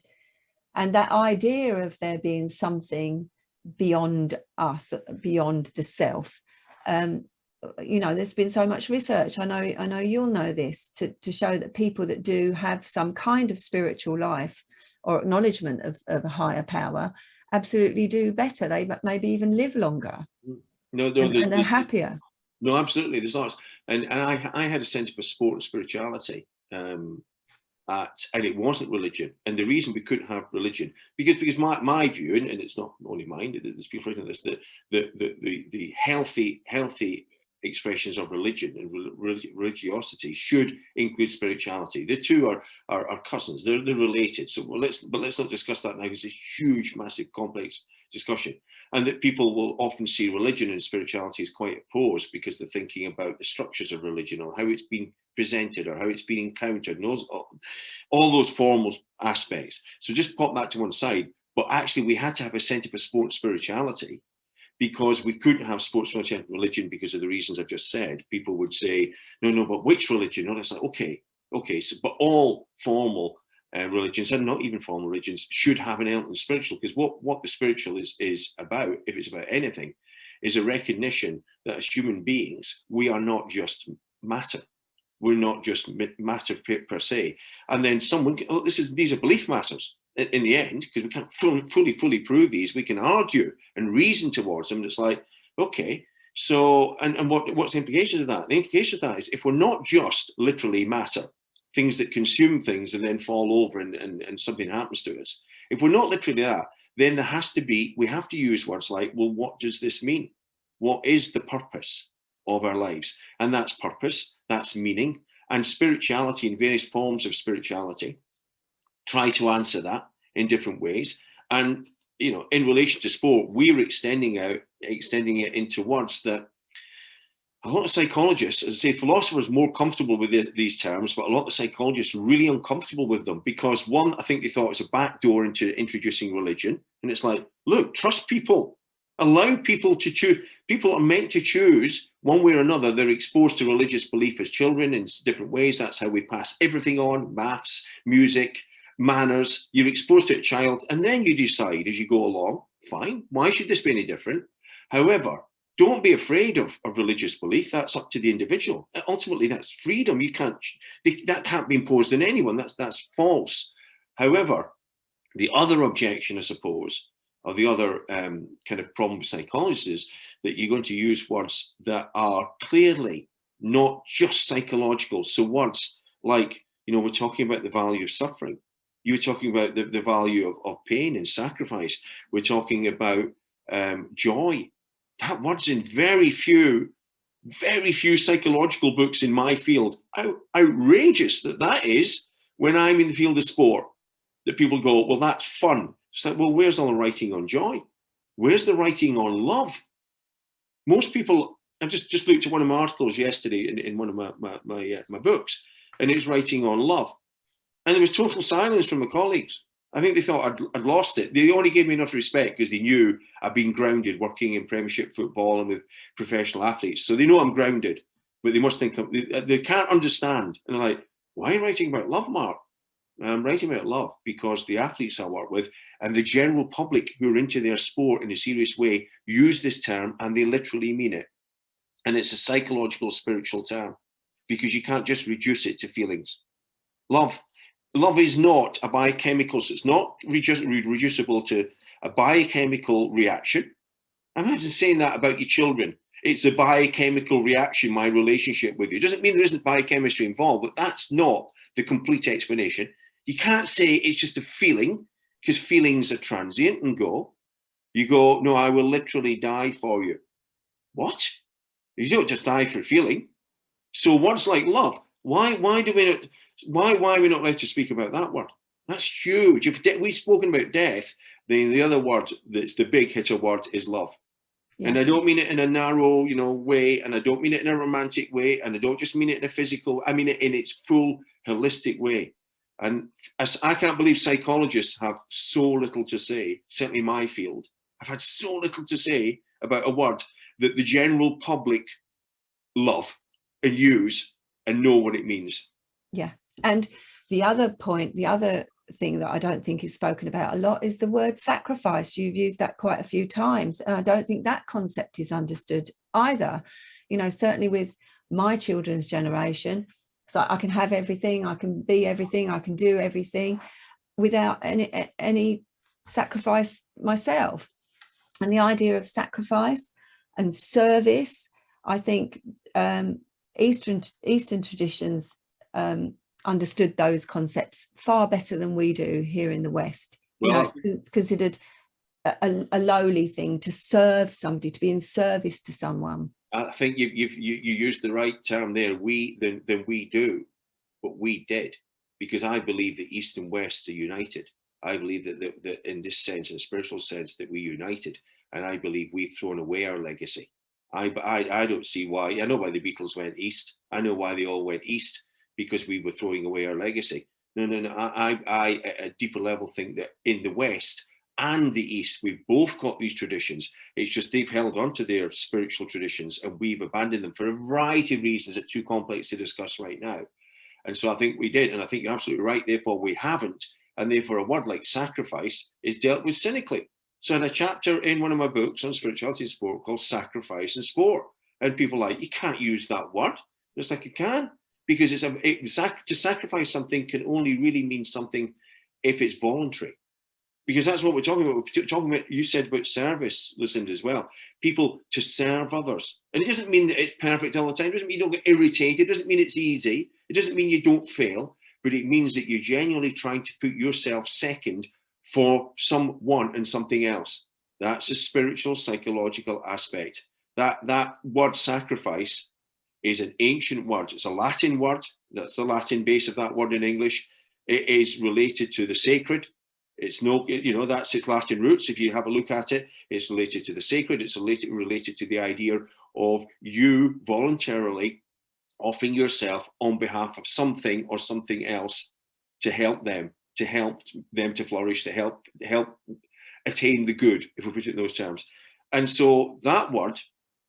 that idea of there being something beyond us, beyond the self, you know, there's been so much research, I know you'll know this, to show that people that do have some kind of spiritual life or acknowledgement of a higher power absolutely do better. They maybe even live longer. No, and they're happier. No, absolutely. There's lots, and I had a sense for sport and spirituality, and it wasn't religion. And the reason we couldn't have religion, because my view, and it's not only mine, there's people writing this, that the healthy expressions of religion and religiosity should include spirituality. The two are cousins. They're related. So let's not discuss that now, because it's a huge, massive, complex discussion. And that people will often see religion and spirituality as quite opposed, because they're thinking about the structures of religion, or how it's been presented, or how it's been encountered, and all those formal aspects. So just pop that to one side. But actually, we had to have a centre for sport and spirituality, because we couldn't have sports, spirituality, and religion because of the reasons I've just said. People would say, no, but which religion? No, it's like, okay. So, but all formal religions, and not even formal religions, should have an element of spiritual, because what the spiritual is about, if it's about anything, is a recognition that as human beings, we are not just matter. We're not just matter per se. And then someone, these are belief matters in the end, because we can't fully prove these. We can argue and reason towards them. And it's like, okay, so, and what's the implications of that? The implication of that is, if we're not just literally matter, things that consume things and then fall over and something happens to us, if we're not literally that, then we have to use words like, well, what does this mean? What is the purpose of our lives? And that's purpose, that's meaning, and spirituality, and various forms of spirituality try to answer that in different ways. And, in relation to sport, we're extending it into words that a lot of psychologists, as I say, philosophers are more comfortable with these terms, but a lot of psychologists are really uncomfortable with them, because one, I think they thought it was a backdoor into introducing religion. And it's like, look, trust people, allow people to choose. People are meant to choose one way or another. They're exposed to religious belief as children in different ways. That's how we pass everything on: maths, music, manners. You're exposed to a child, and then you decide as you go along, fine, why should this be any different? However, don't be afraid of religious belief. That's up to the individual. Ultimately, that's freedom. That can't be imposed on anyone. That's false. However, the other objection, I suppose, or the other kind of problem with psychologists, is that you're going to use words that are clearly not just psychological. So words like, we're talking about the value of suffering. You were talking about the value of pain and sacrifice. We're talking about joy. That word's in very few psychological books in my field. How outrageous that is, when I'm in the field of sport, that people go, well, that's fun. It's like, well, where's all the writing on joy? Where's the writing on love? Most people, I just looked at one of my articles yesterday in one of my books, and it was writing on love. And there was total silence from my colleagues. I think they thought I'd lost it. They only gave me enough respect because they knew I've been grounded working in Premiership football and with professional athletes. So they know I'm grounded, but they must think they can't understand. And they're like, why are you writing about love, Mark? I'm writing about love because the athletes I work with and the general public who are into their sport in a serious way use this term, and they literally mean it. And it's a psychological, spiritual term, because you can't just reduce it to feelings. Love is not a biochemical, so it's not reducible to a biochemical reaction. Imagine saying that about your children. It's a biochemical reaction, my relationship with you. It doesn't mean there isn't biochemistry involved, but that's not the complete explanation. You can't say it's just a feeling, because feelings are transient and go. You go, no, I will literally die for you. What? You don't just die for feeling. So words like love, why are we not allowed to speak about that word? That's huge. If we've spoken about death, then the other word that's the big hitter word is love. Yeah. And I don't mean it in a narrow, way, and I don't mean it in a romantic way, and I don't just mean it in a physical, I mean it in its full holistic way. And I can't believe psychologists have so little to say, certainly in my field. I've had so little to say about a word that the general public love and use and know what it means. Yeah. And the other thing that I don't think is spoken about a lot is the word sacrifice. You've used that quite a few times, and I don't think that concept is understood either. Certainly with my children's generation, so I can have everything, I can be everything, I can do everything without any sacrifice myself. And the idea of sacrifice and service, I think Eastern traditions understood those concepts far better than we do here in the West. It's considered a lowly thing to serve somebody, to be in service to someone. I think you used the right term there. Than we do, but we did, because I believe that East and West are united. I believe that in this sense, in a spiritual sense, that we united, and I believe we've thrown away our legacy. I don't see why. I know why the Beatles went east. I know why they all went east, because we were throwing away our legacy. No. I at a deeper level think that in the West and the East, we've both got these traditions. It's just they've held on to their spiritual traditions and we've abandoned them for a variety of reasons that are too complex to discuss right now. And so I think we did, and I think you're absolutely right, therefore we haven't. And therefore a word like sacrifice is dealt with cynically. So in a chapter in one of my books on spirituality and sport called Sacrifice and Sport, and people are like, you can't use that word. It's like, you can, because to sacrifice something can only really mean something if it's voluntary. Because that's what we're talking about. We're talking about, you said about service, Lucinda, as well. People to serve others. And it doesn't mean that it's perfect all the time. It doesn't mean you don't get irritated. It doesn't mean it's easy. It doesn't mean you don't fail. But it means that you're genuinely trying to put yourself second for someone and something else. That's a spiritual, psychological aspect. That word sacrifice is an ancient word. It's a Latin word. That's the Latin base of that word in English. It is related to the sacred. It's no, that's its Latin roots. If you have a look at it, it's related to the sacred. It's related to the idea of you voluntarily offering yourself on behalf of something or something else to help them to flourish, to help attain the good, if we put it in those terms. And so that word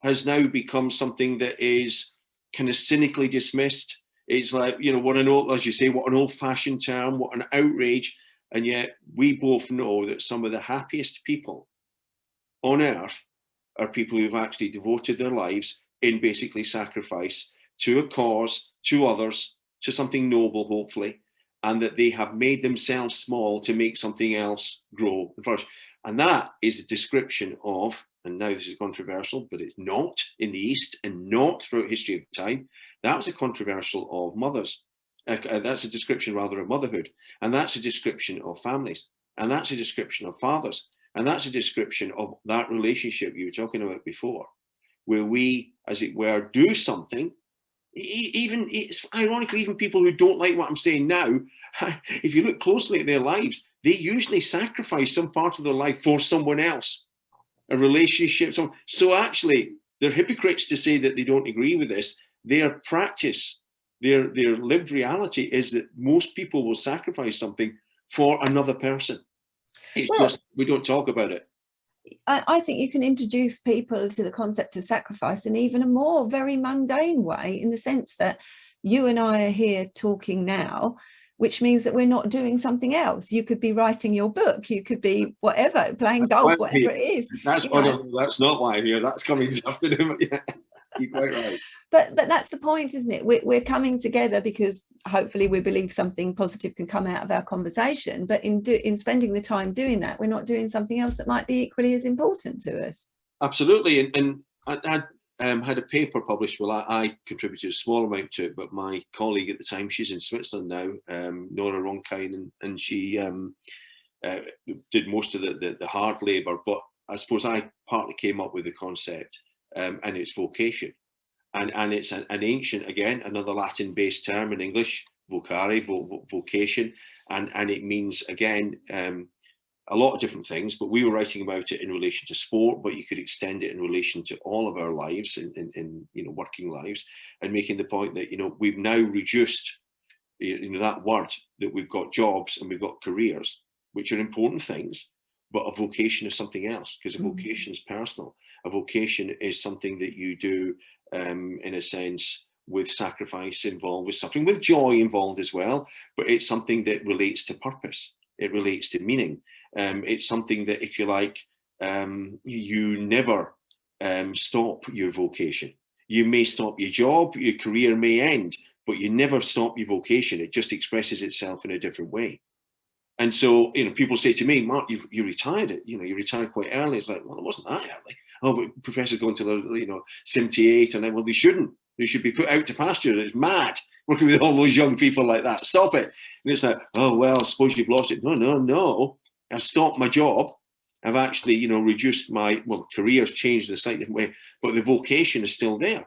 has now become something that is kind of cynically dismissed. It's like, what an old-fashioned term, what an outrage. And yet we both know that some of the happiest people on earth are people who've actually devoted their lives in basically sacrifice to a cause, to others, to something noble, hopefully, and that they have made themselves small to make something else grow and flourish. And that is a description of, and now this is controversial, but it's not in the East and not throughout history of time, that was a controversial of mothers. That's a description rather of motherhood, and that's a description of families, and that's a description of fathers, and that's a description of that relationship you were talking about before, where we, as it were, do something. Even it's ironically, even people who don't like what I'm saying now, if you look closely at their lives, they usually sacrifice some part of their life for someone else, a relationship. So actually, they're hypocrites to say that they don't agree with this. Their practice, their lived reality is that most people will sacrifice something for another person. It's just we don't talk about it. I think you can introduce people to the concept of sacrifice in even a more very mundane way, in the sense that you and I are here talking now, which means that we're not doing something else. You could be writing your book, you could be whatever, playing golf, whatever it is. That's not why I'm here. That's coming this afternoon. Yeah, you're quite right. But that's the point, isn't it? We're coming together because hopefully we believe something positive can come out of our conversation. But in spending the time doing that, we're not doing something else that might be equally as important to us. Absolutely. And I had a paper published. Well, I contributed a small amount to it, but my colleague at the time, she's in Switzerland now, Nora Ronkein, and she did most of the hard labour. But I suppose I partly came up with the concept, and it's vocation. And it's an ancient, again, another Latin-based term in English, vocare, vocation, and it means, again, a lot of different things, but we were writing about it in relation to sport, but you could extend it in relation to all of our lives, in working lives, and making the point that, we've now reduced, that word, that we've got jobs and we've got careers, which are important things, but a vocation is something else, because a vocation is personal. A vocation is something that you do, in a sense, with sacrifice involved, with suffering, with joy involved as well, but it's something that relates to purpose. It relates to meaning. It's something that, if you like, you never stop your vocation. You may stop your job, your career may end, but you never stop your vocation. It just expresses itself in a different way. And so, people say to me, Mark, you retired it. You retired quite early. It's like, well, it wasn't that early. oh, but professors going to their 78, and then, well, they shouldn't. They should be put out to pasture. It's mad working with all those young people like that. Stop it. And it's like, oh, well, I suppose you've lost it. No. I've stopped my job. I've actually, reduced my, career's changed in a slightly different way, but the vocation is still there.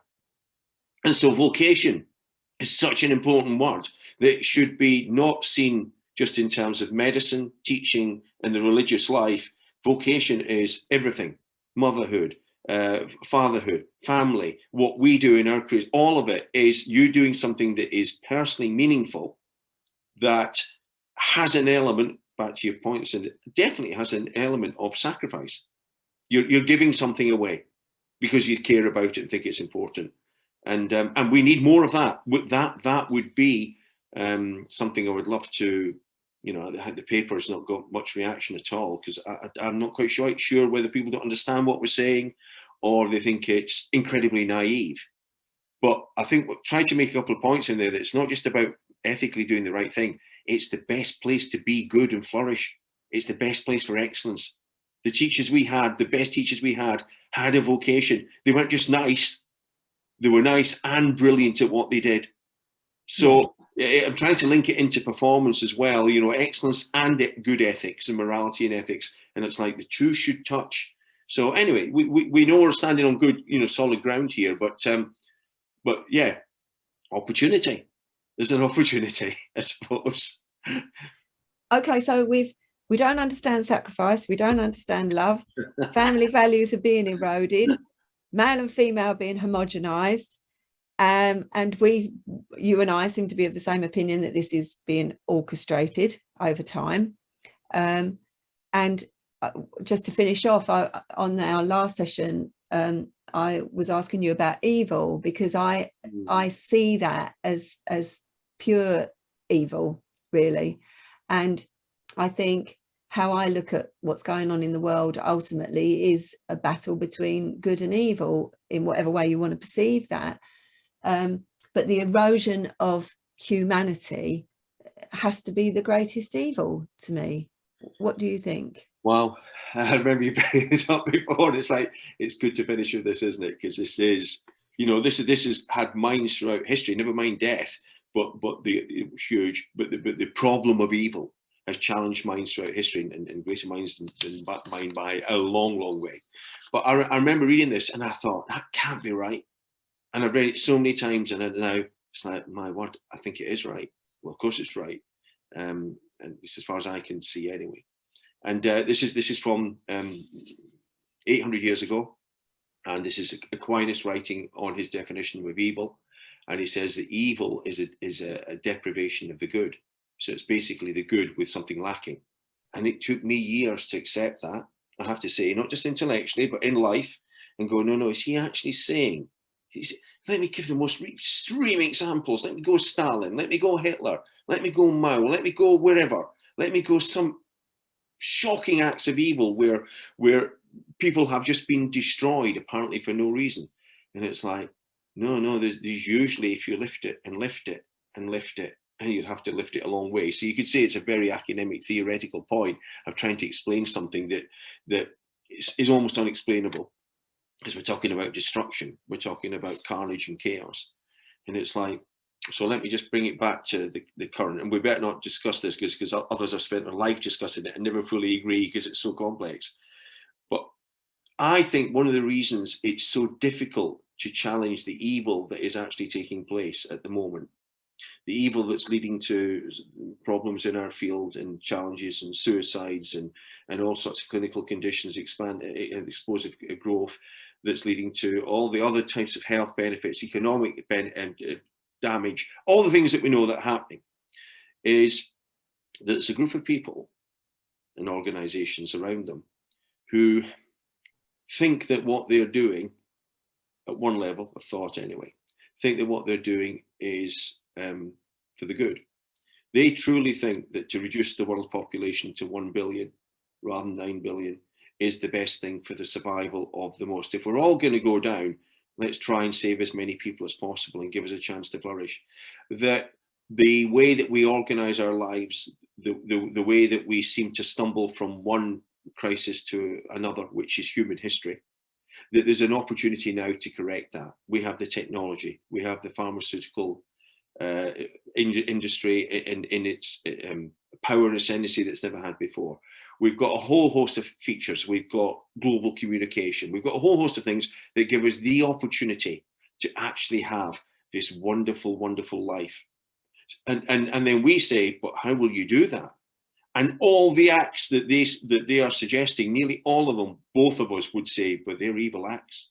And so vocation is such an important word that should be not seen just in terms of medicine, teaching, and the religious life. Vocation is everything: motherhood, fatherhood, family, what we do in our careers. All of it is you doing something that is personally meaningful, that has an element, back to your point, and it definitely has an element of sacrifice. You're giving something away because you care about it and think it's important. And we need more of that. That would be something I would love to, the paper's not got much reaction at all, because I'm not quite sure whether people don't understand what we're saying or they think it's incredibly naive. But I think we'll try to make a couple of points in there that it's not just about ethically doing the right thing. It's the best place to be good and flourish. It's the best place for excellence. The teachers we had, the best teachers we had a vocation. They weren't just nice. They were nice and brilliant at what they did. So I'm trying to link it into performance as well, excellence and good ethics and morality and ethics. And it's like the two should touch. So anyway, we know we're standing on good, solid ground here, but yeah, opportunity. There's an opportunity, I suppose. Okay, so we don't understand sacrifice. We don't understand love. Family values are being eroded. Male and female being homogenized. And you and I seem to be of the same opinion that this is being orchestrated over time. And just to finish off, on our last session, I was asking you about evil, because I see that as pure evil, really. And I think how I look at what's going on in the world ultimately is a battle between good and evil, in whatever way you want to perceive that. But the erosion of humanity has to be the greatest evil to me. What do you think? Well, I remember you bringing this up before, and it's like, it's good to finish with this, isn't it? Because this is, this has had minds throughout history, never mind death, but it was huge. But the problem of evil has challenged minds throughout history, and greater minds than mine by a long, long way. But I remember reading this, and I thought, that can't be right. And I've read it so many times, and now it's like, my word, I think it is right. Well, of course it's right, and this, as far as I can see, anyway. And this is from 800 years ago, and this is Aquinas writing on his definition of evil, and he says that evil is a deprivation of the good. So it's basically the good with something lacking. And it took me years to accept that, I have to say, not just intellectually, but in life, and go, no, is he actually saying? Let me give the most extreme examples. Let me go Stalin. Let me go Hitler. Let me go Mao. Let me go wherever. Let me go some shocking acts of evil where people have just been destroyed apparently for no reason. And it's like, no. There's usually, if you lift it and lift it and lift it, and you'd have to lift it a long way. So you could say it's a very academic, theoretical point of trying to explain something that is almost unexplainable. Because we're talking about destruction, we're talking about carnage and chaos. And it's like, so let me just bring it back to the current, and we better not discuss this because others have spent their life discussing it and never fully agree because it's so complex. But I think one of the reasons it's so difficult to challenge the evil that is actually taking place at the moment, the evil that's leading to problems in our field and challenges and suicides and all sorts of clinical conditions, explosive growth, that's leading to all the other types of health benefits, economic damage, all the things that we know that are happening, is that it's a group of people and organizations around them who think that what they're doing, at one level of thought anyway, think that what they're doing is for the good. They truly think that to reduce the world population to 1 billion rather than 9 billion is the best thing for the survival of the most. If we're all going to go down, let's try and save as many people as possible and give us a chance to flourish. That the way that we organize our lives, the way that we seem to stumble from one crisis to another, which is human history, that there's an opportunity now to correct that. We have the technology, we have the pharmaceutical industry in its power and ascendancy that's never had before. We've got a whole host of features. We've got global communication. We've got a whole host of things that give us the opportunity to actually have this wonderful, wonderful life. And then we say, but how will you do that? And all the acts that they are suggesting, nearly all of them, both of us would say, but they're evil acts.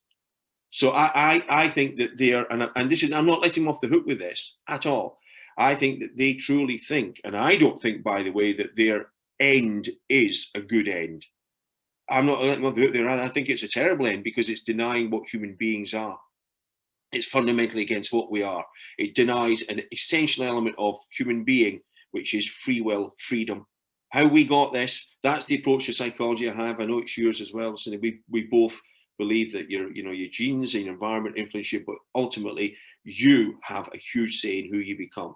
So I think that they are, and this is, I'm not letting them off the hook with this at all. I think that they truly think, and I don't think, by the way, that their end is a good end. I'm not letting them off the hook there. I think it's a terrible end because it's denying what human beings are. It's fundamentally against what we are. It denies an essential element of human being, which is free will, freedom. How we got this, that's the approach to psychology I have. I know it's yours as well. So we both believe that your genes and your environment influence you, but ultimately you have a huge say in who you become,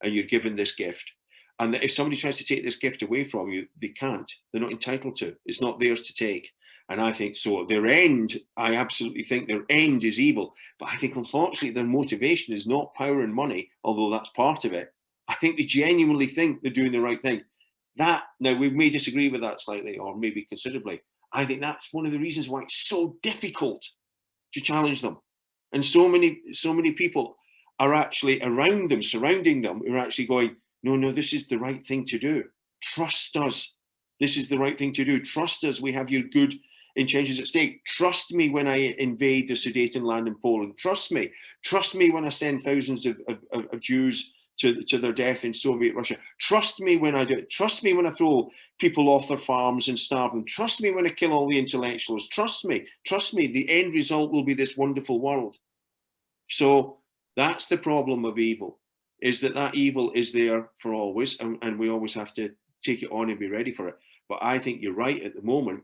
and you're given this gift. And that if somebody tries to take this gift away from you, they can't. They're not entitled to. It's not theirs to take. And I think so. Their end, I absolutely think their end is evil. But I think, unfortunately, their motivation is not power and money, although that's part of it. I think they genuinely think they're doing the right thing. That, now, we may disagree with that slightly, or maybe considerably. I think that's one of the reasons why it's so difficult to challenge them. And so many people are actually around them, surrounding them, who are actually going, no, this is the right thing to do. Trust us. This is the right thing to do. Trust us. We have your good intentions at stake. Trust me when I invade the Sudetenland in Poland. Trust me. Trust me when I send thousands of Jews to their death in Soviet Russia. Trust me when I do it. Trust me when I throw people off their farms and starve them. Trust me when I kill all the intellectuals. Trust me. Trust me. The end result will be this wonderful world. So that's the problem of evil, is that evil is there for always, and we always have to take it on and be ready for it. But I think you're right at the moment.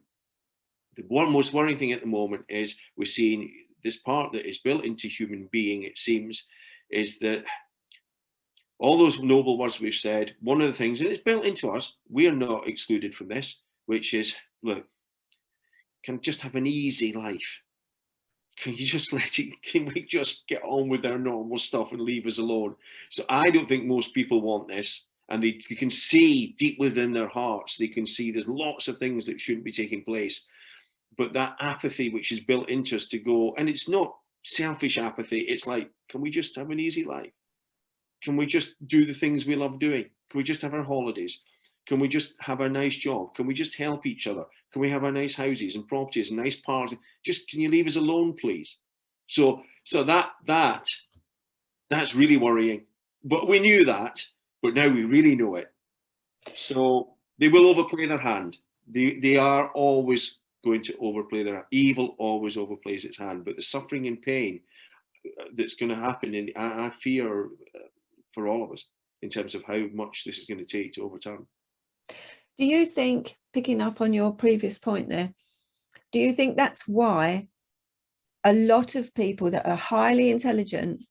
The most worrying thing at the moment is we're seeing this part that is built into human being, it seems, is that all those noble words we've said, one of the things, and it's built into us, we are not excluded from this, which is, look, can just have an easy life. Can you just can we just get on with our normal stuff and leave us alone? So I don't think most people want this. And they can see deep within their hearts, they can see there's lots of things that shouldn't be taking place. But that apathy, which is built into us to go, and it's not selfish apathy, it's like, can we just have an easy life? Can we just do the things we love doing? Can we just have our holidays? Can we just have a nice job? Can we just help each other? Can we have our nice houses and properties and nice parties? Just, can you leave us alone, please? So that's really worrying. But we knew that, but now we really know it. So they will overplay their hand. They are always going to overplay their hand. Evil always overplays its hand. But the suffering and pain that's going to happen, and I fear for all of us, in terms of how much this is going to take to overturn. Do you think, picking up on your previous point there, do you think that's why a lot of people that are highly intelligent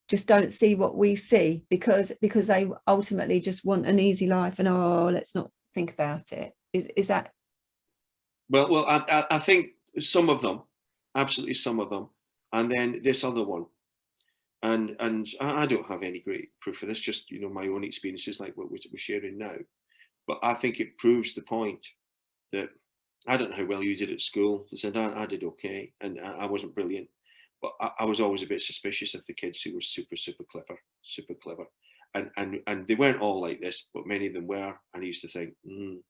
just don't see what we see, because they ultimately just want an easy life and, oh, let's not think about it? Is that? Well, I think some of them, absolutely some of them, and then this other one. And I don't have any great proof for this, just, my own experiences like what we're sharing now. But I think it proves the point that, I don't know how well you did at school. I said I did okay, and I wasn't brilliant, but I was always a bit suspicious of the kids who were super clever, and they weren't all like this, but many of them were. And I used to think, you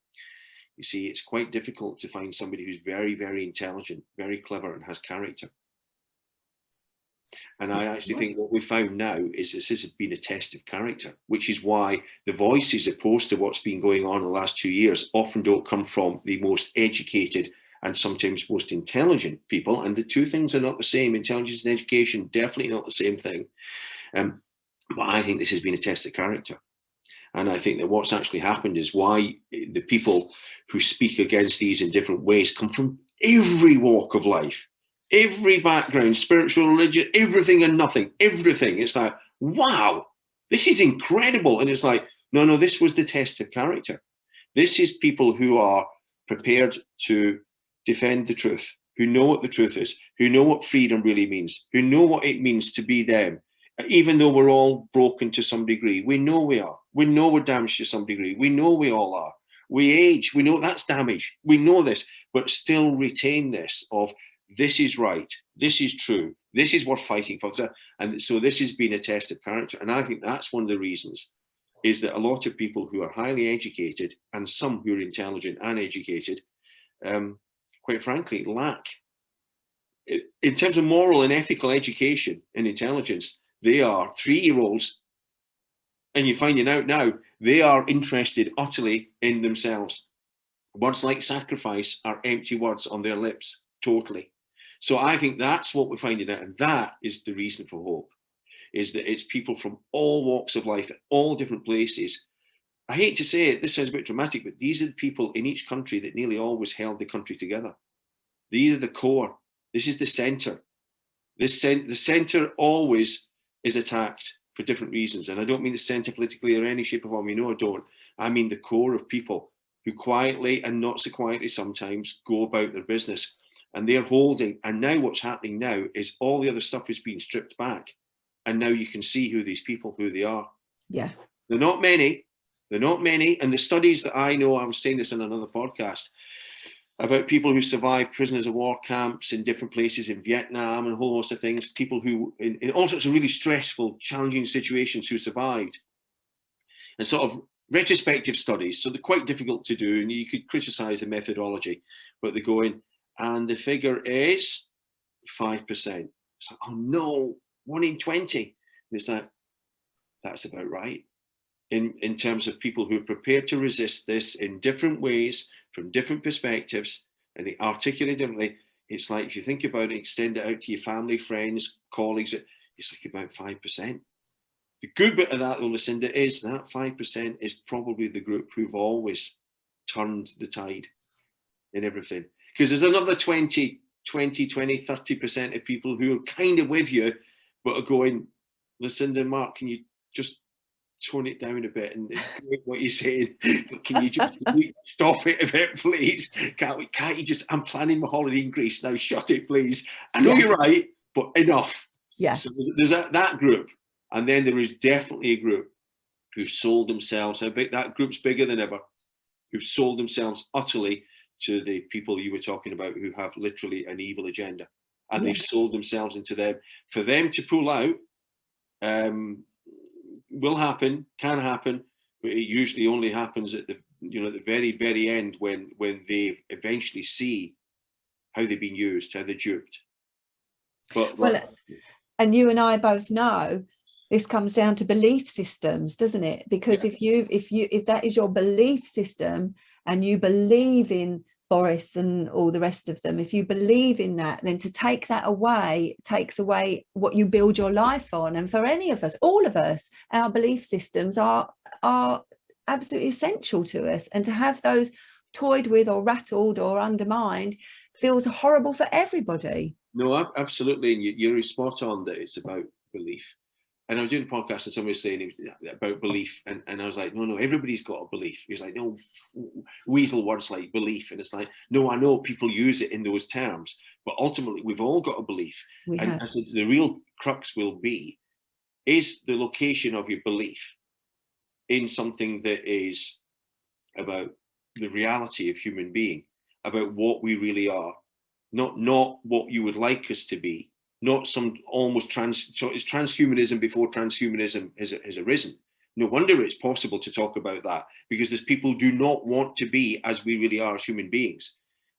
see, it's quite difficult to find somebody who's very, very intelligent, very clever, and has character. And I actually think what we found now is this has been a test of character, which is why the voices opposed to what's been going on in the last 2 years often don't come from the most educated and sometimes most intelligent people. And the two things are not the same. Intelligence and education, definitely not the same thing. But I think this has been a test of character. And I think that what's actually happened is why the people who speak against these in different ways come from every walk of life. Every background, spiritual, religious, everything and nothing, everything. It's like, wow, this is incredible. And it's like, no, this was the test of character. This is people who are prepared to defend the truth, who know what the truth is, who know what freedom really means, who know what it means to be them. Even though we're all broken to some degree, we know we are. We know we're damaged to some degree. We know we all are. We age. We know that's damage. We know this, but still retain this of this is right. This is true. This is worth fighting for. And so this has been a test of character. And I think that's one of the reasons is that a lot of people who are highly educated and some who are intelligent and educated, quite frankly, lack. In terms of moral and ethical education and intelligence, they are 3-year-olds, and you're finding out now they are interested utterly in themselves. Words like sacrifice are empty words on their lips, totally. So I think that's what we're finding out, and that is the reason for hope, is that it's people from all walks of life, at all different places. I hate to say it, this sounds a bit dramatic, but these are the people in each country that nearly always held the country together. These are the core. This is the centre. The centre always is attacked for different reasons. And I don't mean the centre politically or any shape or form, I don't. I mean the core of people who quietly and not so quietly sometimes go about their business. And they're holding, and now what's happening now is all the other stuff is being stripped back. And now you can see who these people, who they are. Yeah. They're not many. They're not many. And the studies that I know, I was saying this in another podcast, about people who survived prisoners of war camps in different places in Vietnam and a whole host of things, people who in all sorts of really stressful, challenging situations who survived. And sort of retrospective studies, so they're quite difficult to do, and you could criticize the methodology, but they go in, and the figure is 5%. It's like, oh no, 1 in 20. And it's like, that's about right. In terms of people who are prepared to resist this in different ways, from different perspectives, and they articulate differently. It's like, if you think about it, extend it out to your family, friends, colleagues, it's like about 5%. The good bit of that, though, Lucinda, is that 5% is probably the group who've always turned the tide in everything. Because there's another 20, 30% of people who are kind of with you, but are going, Lucinda, Mark, can you just tone it down a bit, and it's great what you're saying, but can you just stop it a bit, please? Can't you just, I'm planning my holiday in Greece now, shut it, please. I know you're right, but enough. Yeah. So there's that group, and then there is definitely a group who've sold themselves. I bet that group's bigger than ever, who've sold themselves utterly to the people you were talking about who have literally an evil agenda, and they've sold themselves into them. For them to pull out, will happen, can happen, but it usually only happens at the very, very end when they eventually see how they've been used, how they're duped. But well, and you and I both know this comes down to belief systems, doesn't it? Because if that is your belief system, and you believe in Boris and all the rest of them, if you believe in that, then to take that away takes away what you build your life on. And for any of us, all of us, our belief systems are absolutely essential to us, and to have those toyed with or rattled or undermined feels horrible for everybody. No, absolutely, and you're spot on that it's about belief. And I was doing a podcast and somebody was saying about belief, and I was like, no, everybody's got a belief. He's like, no, weasel words like belief. And it's like, no, I know people use it in those terms, but ultimately we've all got a belief. And I said, the real crux will be, is the location of your belief in something that is about the reality of human being, about what we really are, not what you would like us to be. Not some almost so it's transhumanism before transhumanism has arisen. No wonder it's possible to talk about that, because there's people who do not want to be as we really are as human beings.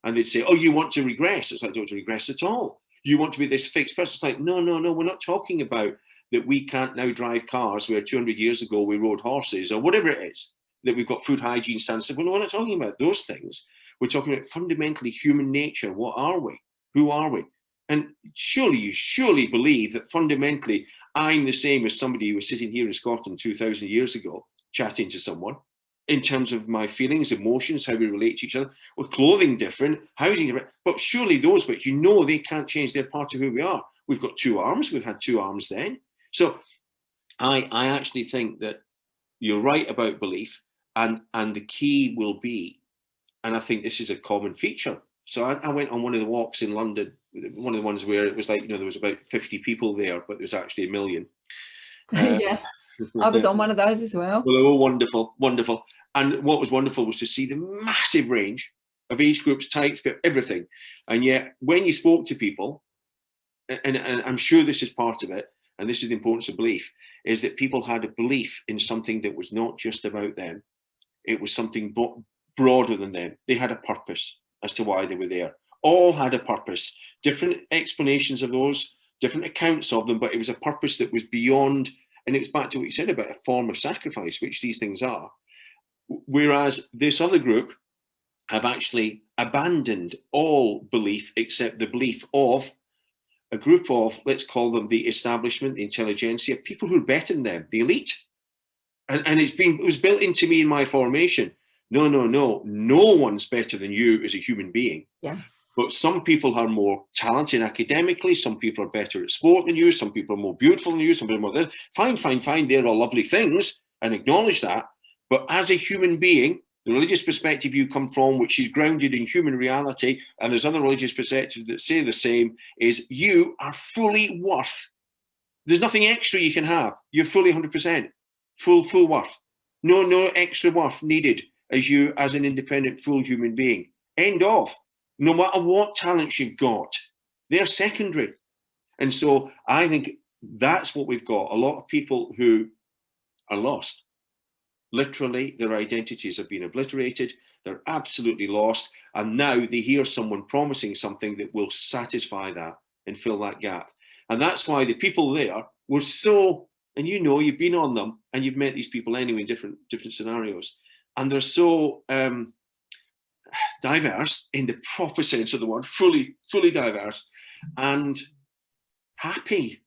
And they'd say, oh, you want to regress? It's like, don't regress at all. You want to be this fixed person. It's like, no, we're not talking about that we can't now drive cars where 200 years ago we rode horses, or whatever it is, that we've got food hygiene standards. We're not talking about those things. We're talking about fundamentally human nature. What are we? Who are we? And you surely believe that fundamentally I'm the same as somebody who was sitting here in Scotland 2,000 years ago, chatting to someone, in terms of my feelings, emotions, how we relate to each other. With clothing different, housing different, but surely those bits, they can't change. They're part of who we are. We've got 2 arms. We've had 2 arms then. So I actually think that you're right about belief, and the key will be, and I think this is a common feature So I went on one of the walks in London, one of the ones where it was like, there was about 50 people there, but there was actually 1 million. Yeah, I was on one of those as well. Well, they were wonderful, wonderful. And what was wonderful was to see the massive range of age groups, types, everything. And yet when you spoke to people, and I'm sure this is part of it, and this is the importance of belief, is that people had a belief in something that was not just about them. It was something broader than them. They had a purpose as to why they were there. All had a purpose. Different explanations of those, different accounts of them, but it was a purpose that was beyond, and it was back to what you said about a form of sacrifice, which these things are. Whereas this other group have actually abandoned all belief except the belief of a group of, let's call them the establishment, the intelligentsia, people who are better than them, the elite. And it was built into me in my formation. No one's better than you as a human being. Yeah. But some people are more talented academically, some people are better at sport than you, some people are more beautiful than you, some people are more this. Fine, they're all lovely things, and acknowledge that. But as a human being, the religious perspective you come from, which is grounded in human reality, and there's other religious perspectives that say the same, is you are fully worth. There's nothing extra you can have. You're fully 100%, full worth. No extra worth needed as you as an independent, full human being. End of. No matter what talents you've got, they're secondary. And so I think that's what we've got. A lot of people who are lost. Literally, their identities have been obliterated. They're absolutely lost. And now they hear someone promising something that will satisfy that and fill that gap. And that's why the people there were so, and you've been on them and you've met these people anyway in different scenarios. And they're so diverse in the proper sense of the word, fully diverse and happy.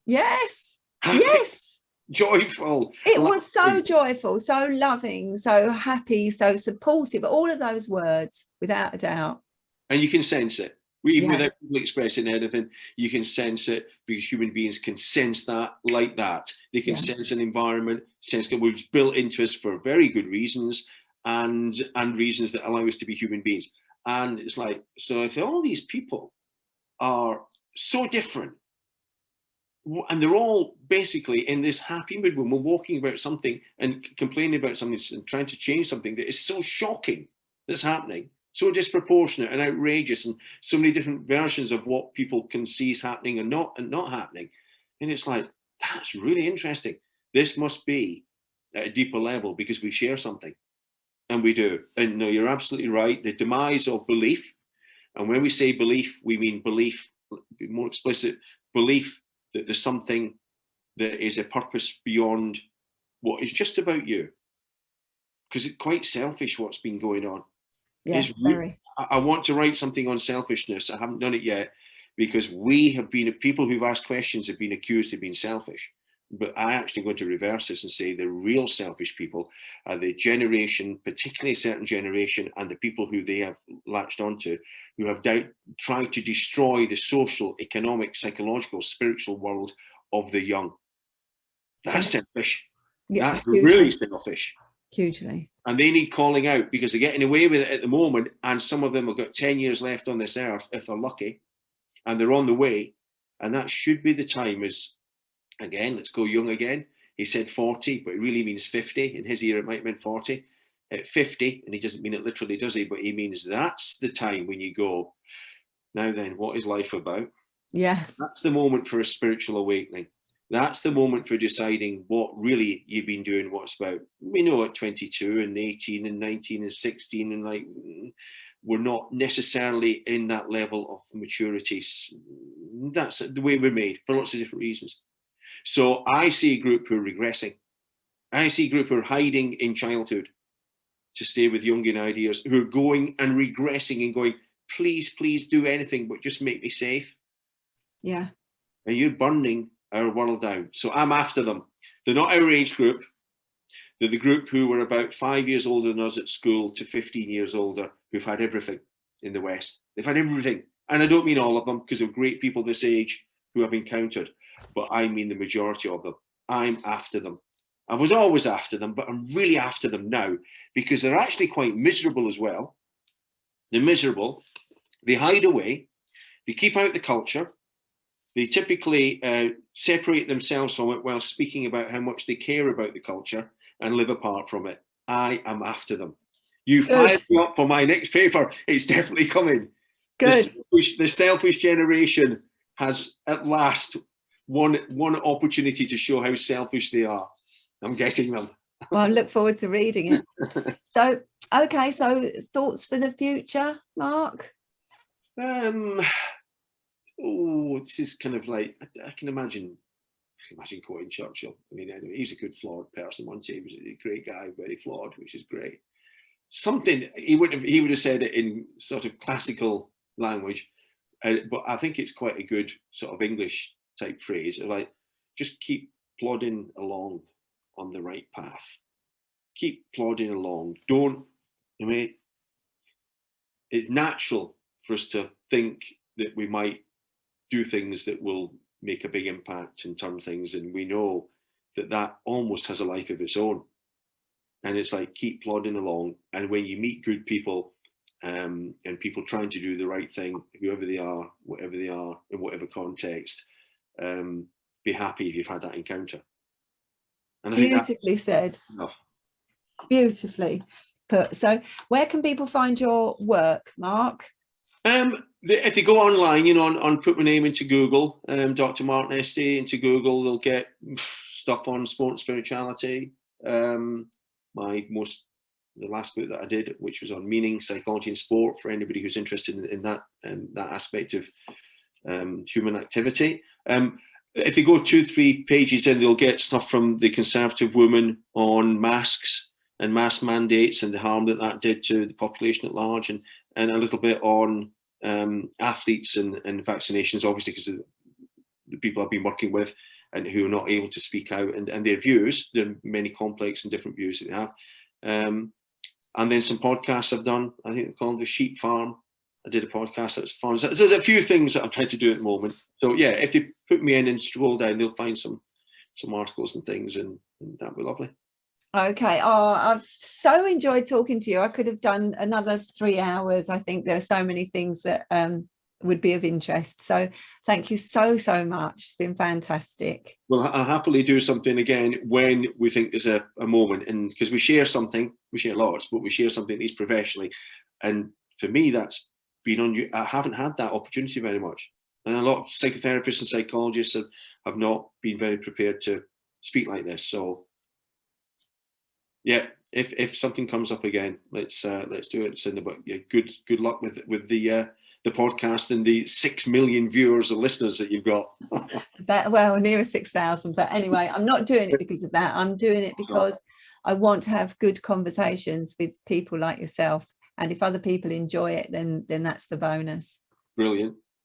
Yes. Happy. Yes. Joyful. It was so joyful, so loving, so happy, so supportive, all of those words, without a doubt. And you can sense it. Even without people expressing anything, you can sense it, because human beings can sense that like that. They can sense an environment, sense it was built into us for very good reasons, and reasons that allow us to be human beings. And it's like, so if all these people are so different, and they're all basically in this happy mood when we're walking about something and complaining about something and trying to change something that is so shocking that's happening, so disproportionate and outrageous, and so many different versions of what people can see is happening and not happening. And it's like, that's really interesting. This must be at a deeper level because we share something. And we do. And no, you're absolutely right. The demise of belief. And when we say belief, we mean belief, more explicit, belief that there's something that is a purpose beyond what is just about you. Because it's quite selfish what's been going on. Yeah, very. I want to write something on selfishness. I haven't done it yet because we have been, people who've asked questions have been accused of being selfish. But I actually going to reverse this and say the real selfish people are the generation, particularly a certain generation, and the people who they have latched onto, who have tried to destroy the social, economic, psychological, spiritual world of the young. That's selfish. Yeah, that's really selfish. Hugely. And they need calling out because they're getting away with it at the moment. And some of them have got 10 years left on this earth, if they're lucky, and they're on the way. And that should be the time as, again, let's go young again. He said 40, but it really means 50. In his ear, it might have been 40. At 50, and he doesn't mean it literally, does he? But he means that's the time when you go, now then, what is life about? Yeah. That's the moment for a spiritual awakening. That's the moment for deciding what really you've been doing, what it's about. We know at 22 and 18 and 19 and 16 and like, we're not necessarily in that level of maturity. That's the way we're made for lots of different reasons. So I see a group who are regressing. I see a group who are hiding in childhood to stay with Jungian ideas, who are going and regressing and going, please do anything, but just make me safe. Yeah. And you're burning our world down. So I'm after them. They're not our age group. They're the group who were about 5 years older than us at school to 15 years older, who've had everything in the West. They've had everything. And I don't mean all of them, because they're great people this age who I've encountered, but I mean the majority of them. I'm after them. I was always after them, but I'm really after them now because they're actually quite miserable as well. They're miserable They hide away, they keep out the culture, they typically separate themselves from it while speaking about how much they care about the culture and live apart from it. I am after them. You fired me up for my next paper. It's definitely coming. Good. The selfish generation has at last one opportunity to show how selfish they are. I'm getting them. Well, I look forward to reading it. So, okay, so thoughts for the future, Mark? This is kind of like, I can imagine quoting Churchill. I mean, anyway, he's a good flawed person. One day he was a great guy, very flawed, which is great. Something he would have said it in sort of classical language, but I think it's quite a good sort of English type phrase. Like, just keep plodding along on the right path. Keep plodding along. It's natural for us to think that we might do things that will make a big impact and turn things, and we know that almost has a life of its own. And it's like, keep plodding along. And when you meet good people, and people trying to do the right thing, whoever they are, whatever they are, in whatever context, be happy if you've had that encounter. And beautifully said. Enough. Beautifully put. So where can people find your work, Mark? If they go online, on put my name into Google, Dr. Mark Nesti into Google, they'll get stuff on sport and spirituality. The last book that I did, which was on meaning, psychology, and sport, for anybody who's interested in that aspect of human activity. If they go 2-3 pages in, they'll get stuff from the Conservative Woman on masks and mask mandates and the harm that did to the population at large, and a little bit on athletes and vaccinations, obviously, because of the people I've been working with and who are not able to speak out and their views. There are many complex and different views that they have. And then some podcasts I've done. I think they're called The Sheep Farm. I did a podcast that's fun. So there's a few things that I'm trying to do at the moment. So yeah, if they put me in and scroll down, they'll find some articles and things, and that'd be lovely. Okay. Oh, I've so enjoyed talking to you. I could have done another 3 hours. I think there are so many things that would be of interest. So thank you so much. It's been fantastic. Well, I'll happily do something again when we think there's a moment, and because we share lots, but we share something at least professionally. And for me, that's been on you. I haven't had that opportunity very much. And a lot of psychotherapists and psychologists have not been very prepared to speak like this. So yeah, if something comes up again, let's do it. So, yeah, good luck with the podcast and the 6 million viewers or listeners that you've got. Near 6,000. But anyway, I'm not doing it because of that. I'm doing it because I want to have good conversations with people like yourself. And if other people enjoy it, then that's the bonus.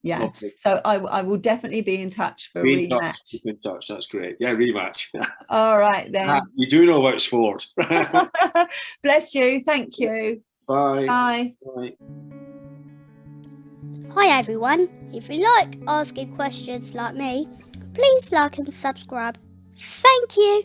Yeah. Lovely. So I will definitely be in touch for a rematch. Keep in touch. That's great. Yeah, rematch. All right then. You do know about sport. Bless you. Thank you. Bye. Bye. Bye. Hi everyone. If you like asking questions like me, please like and subscribe. Thank you.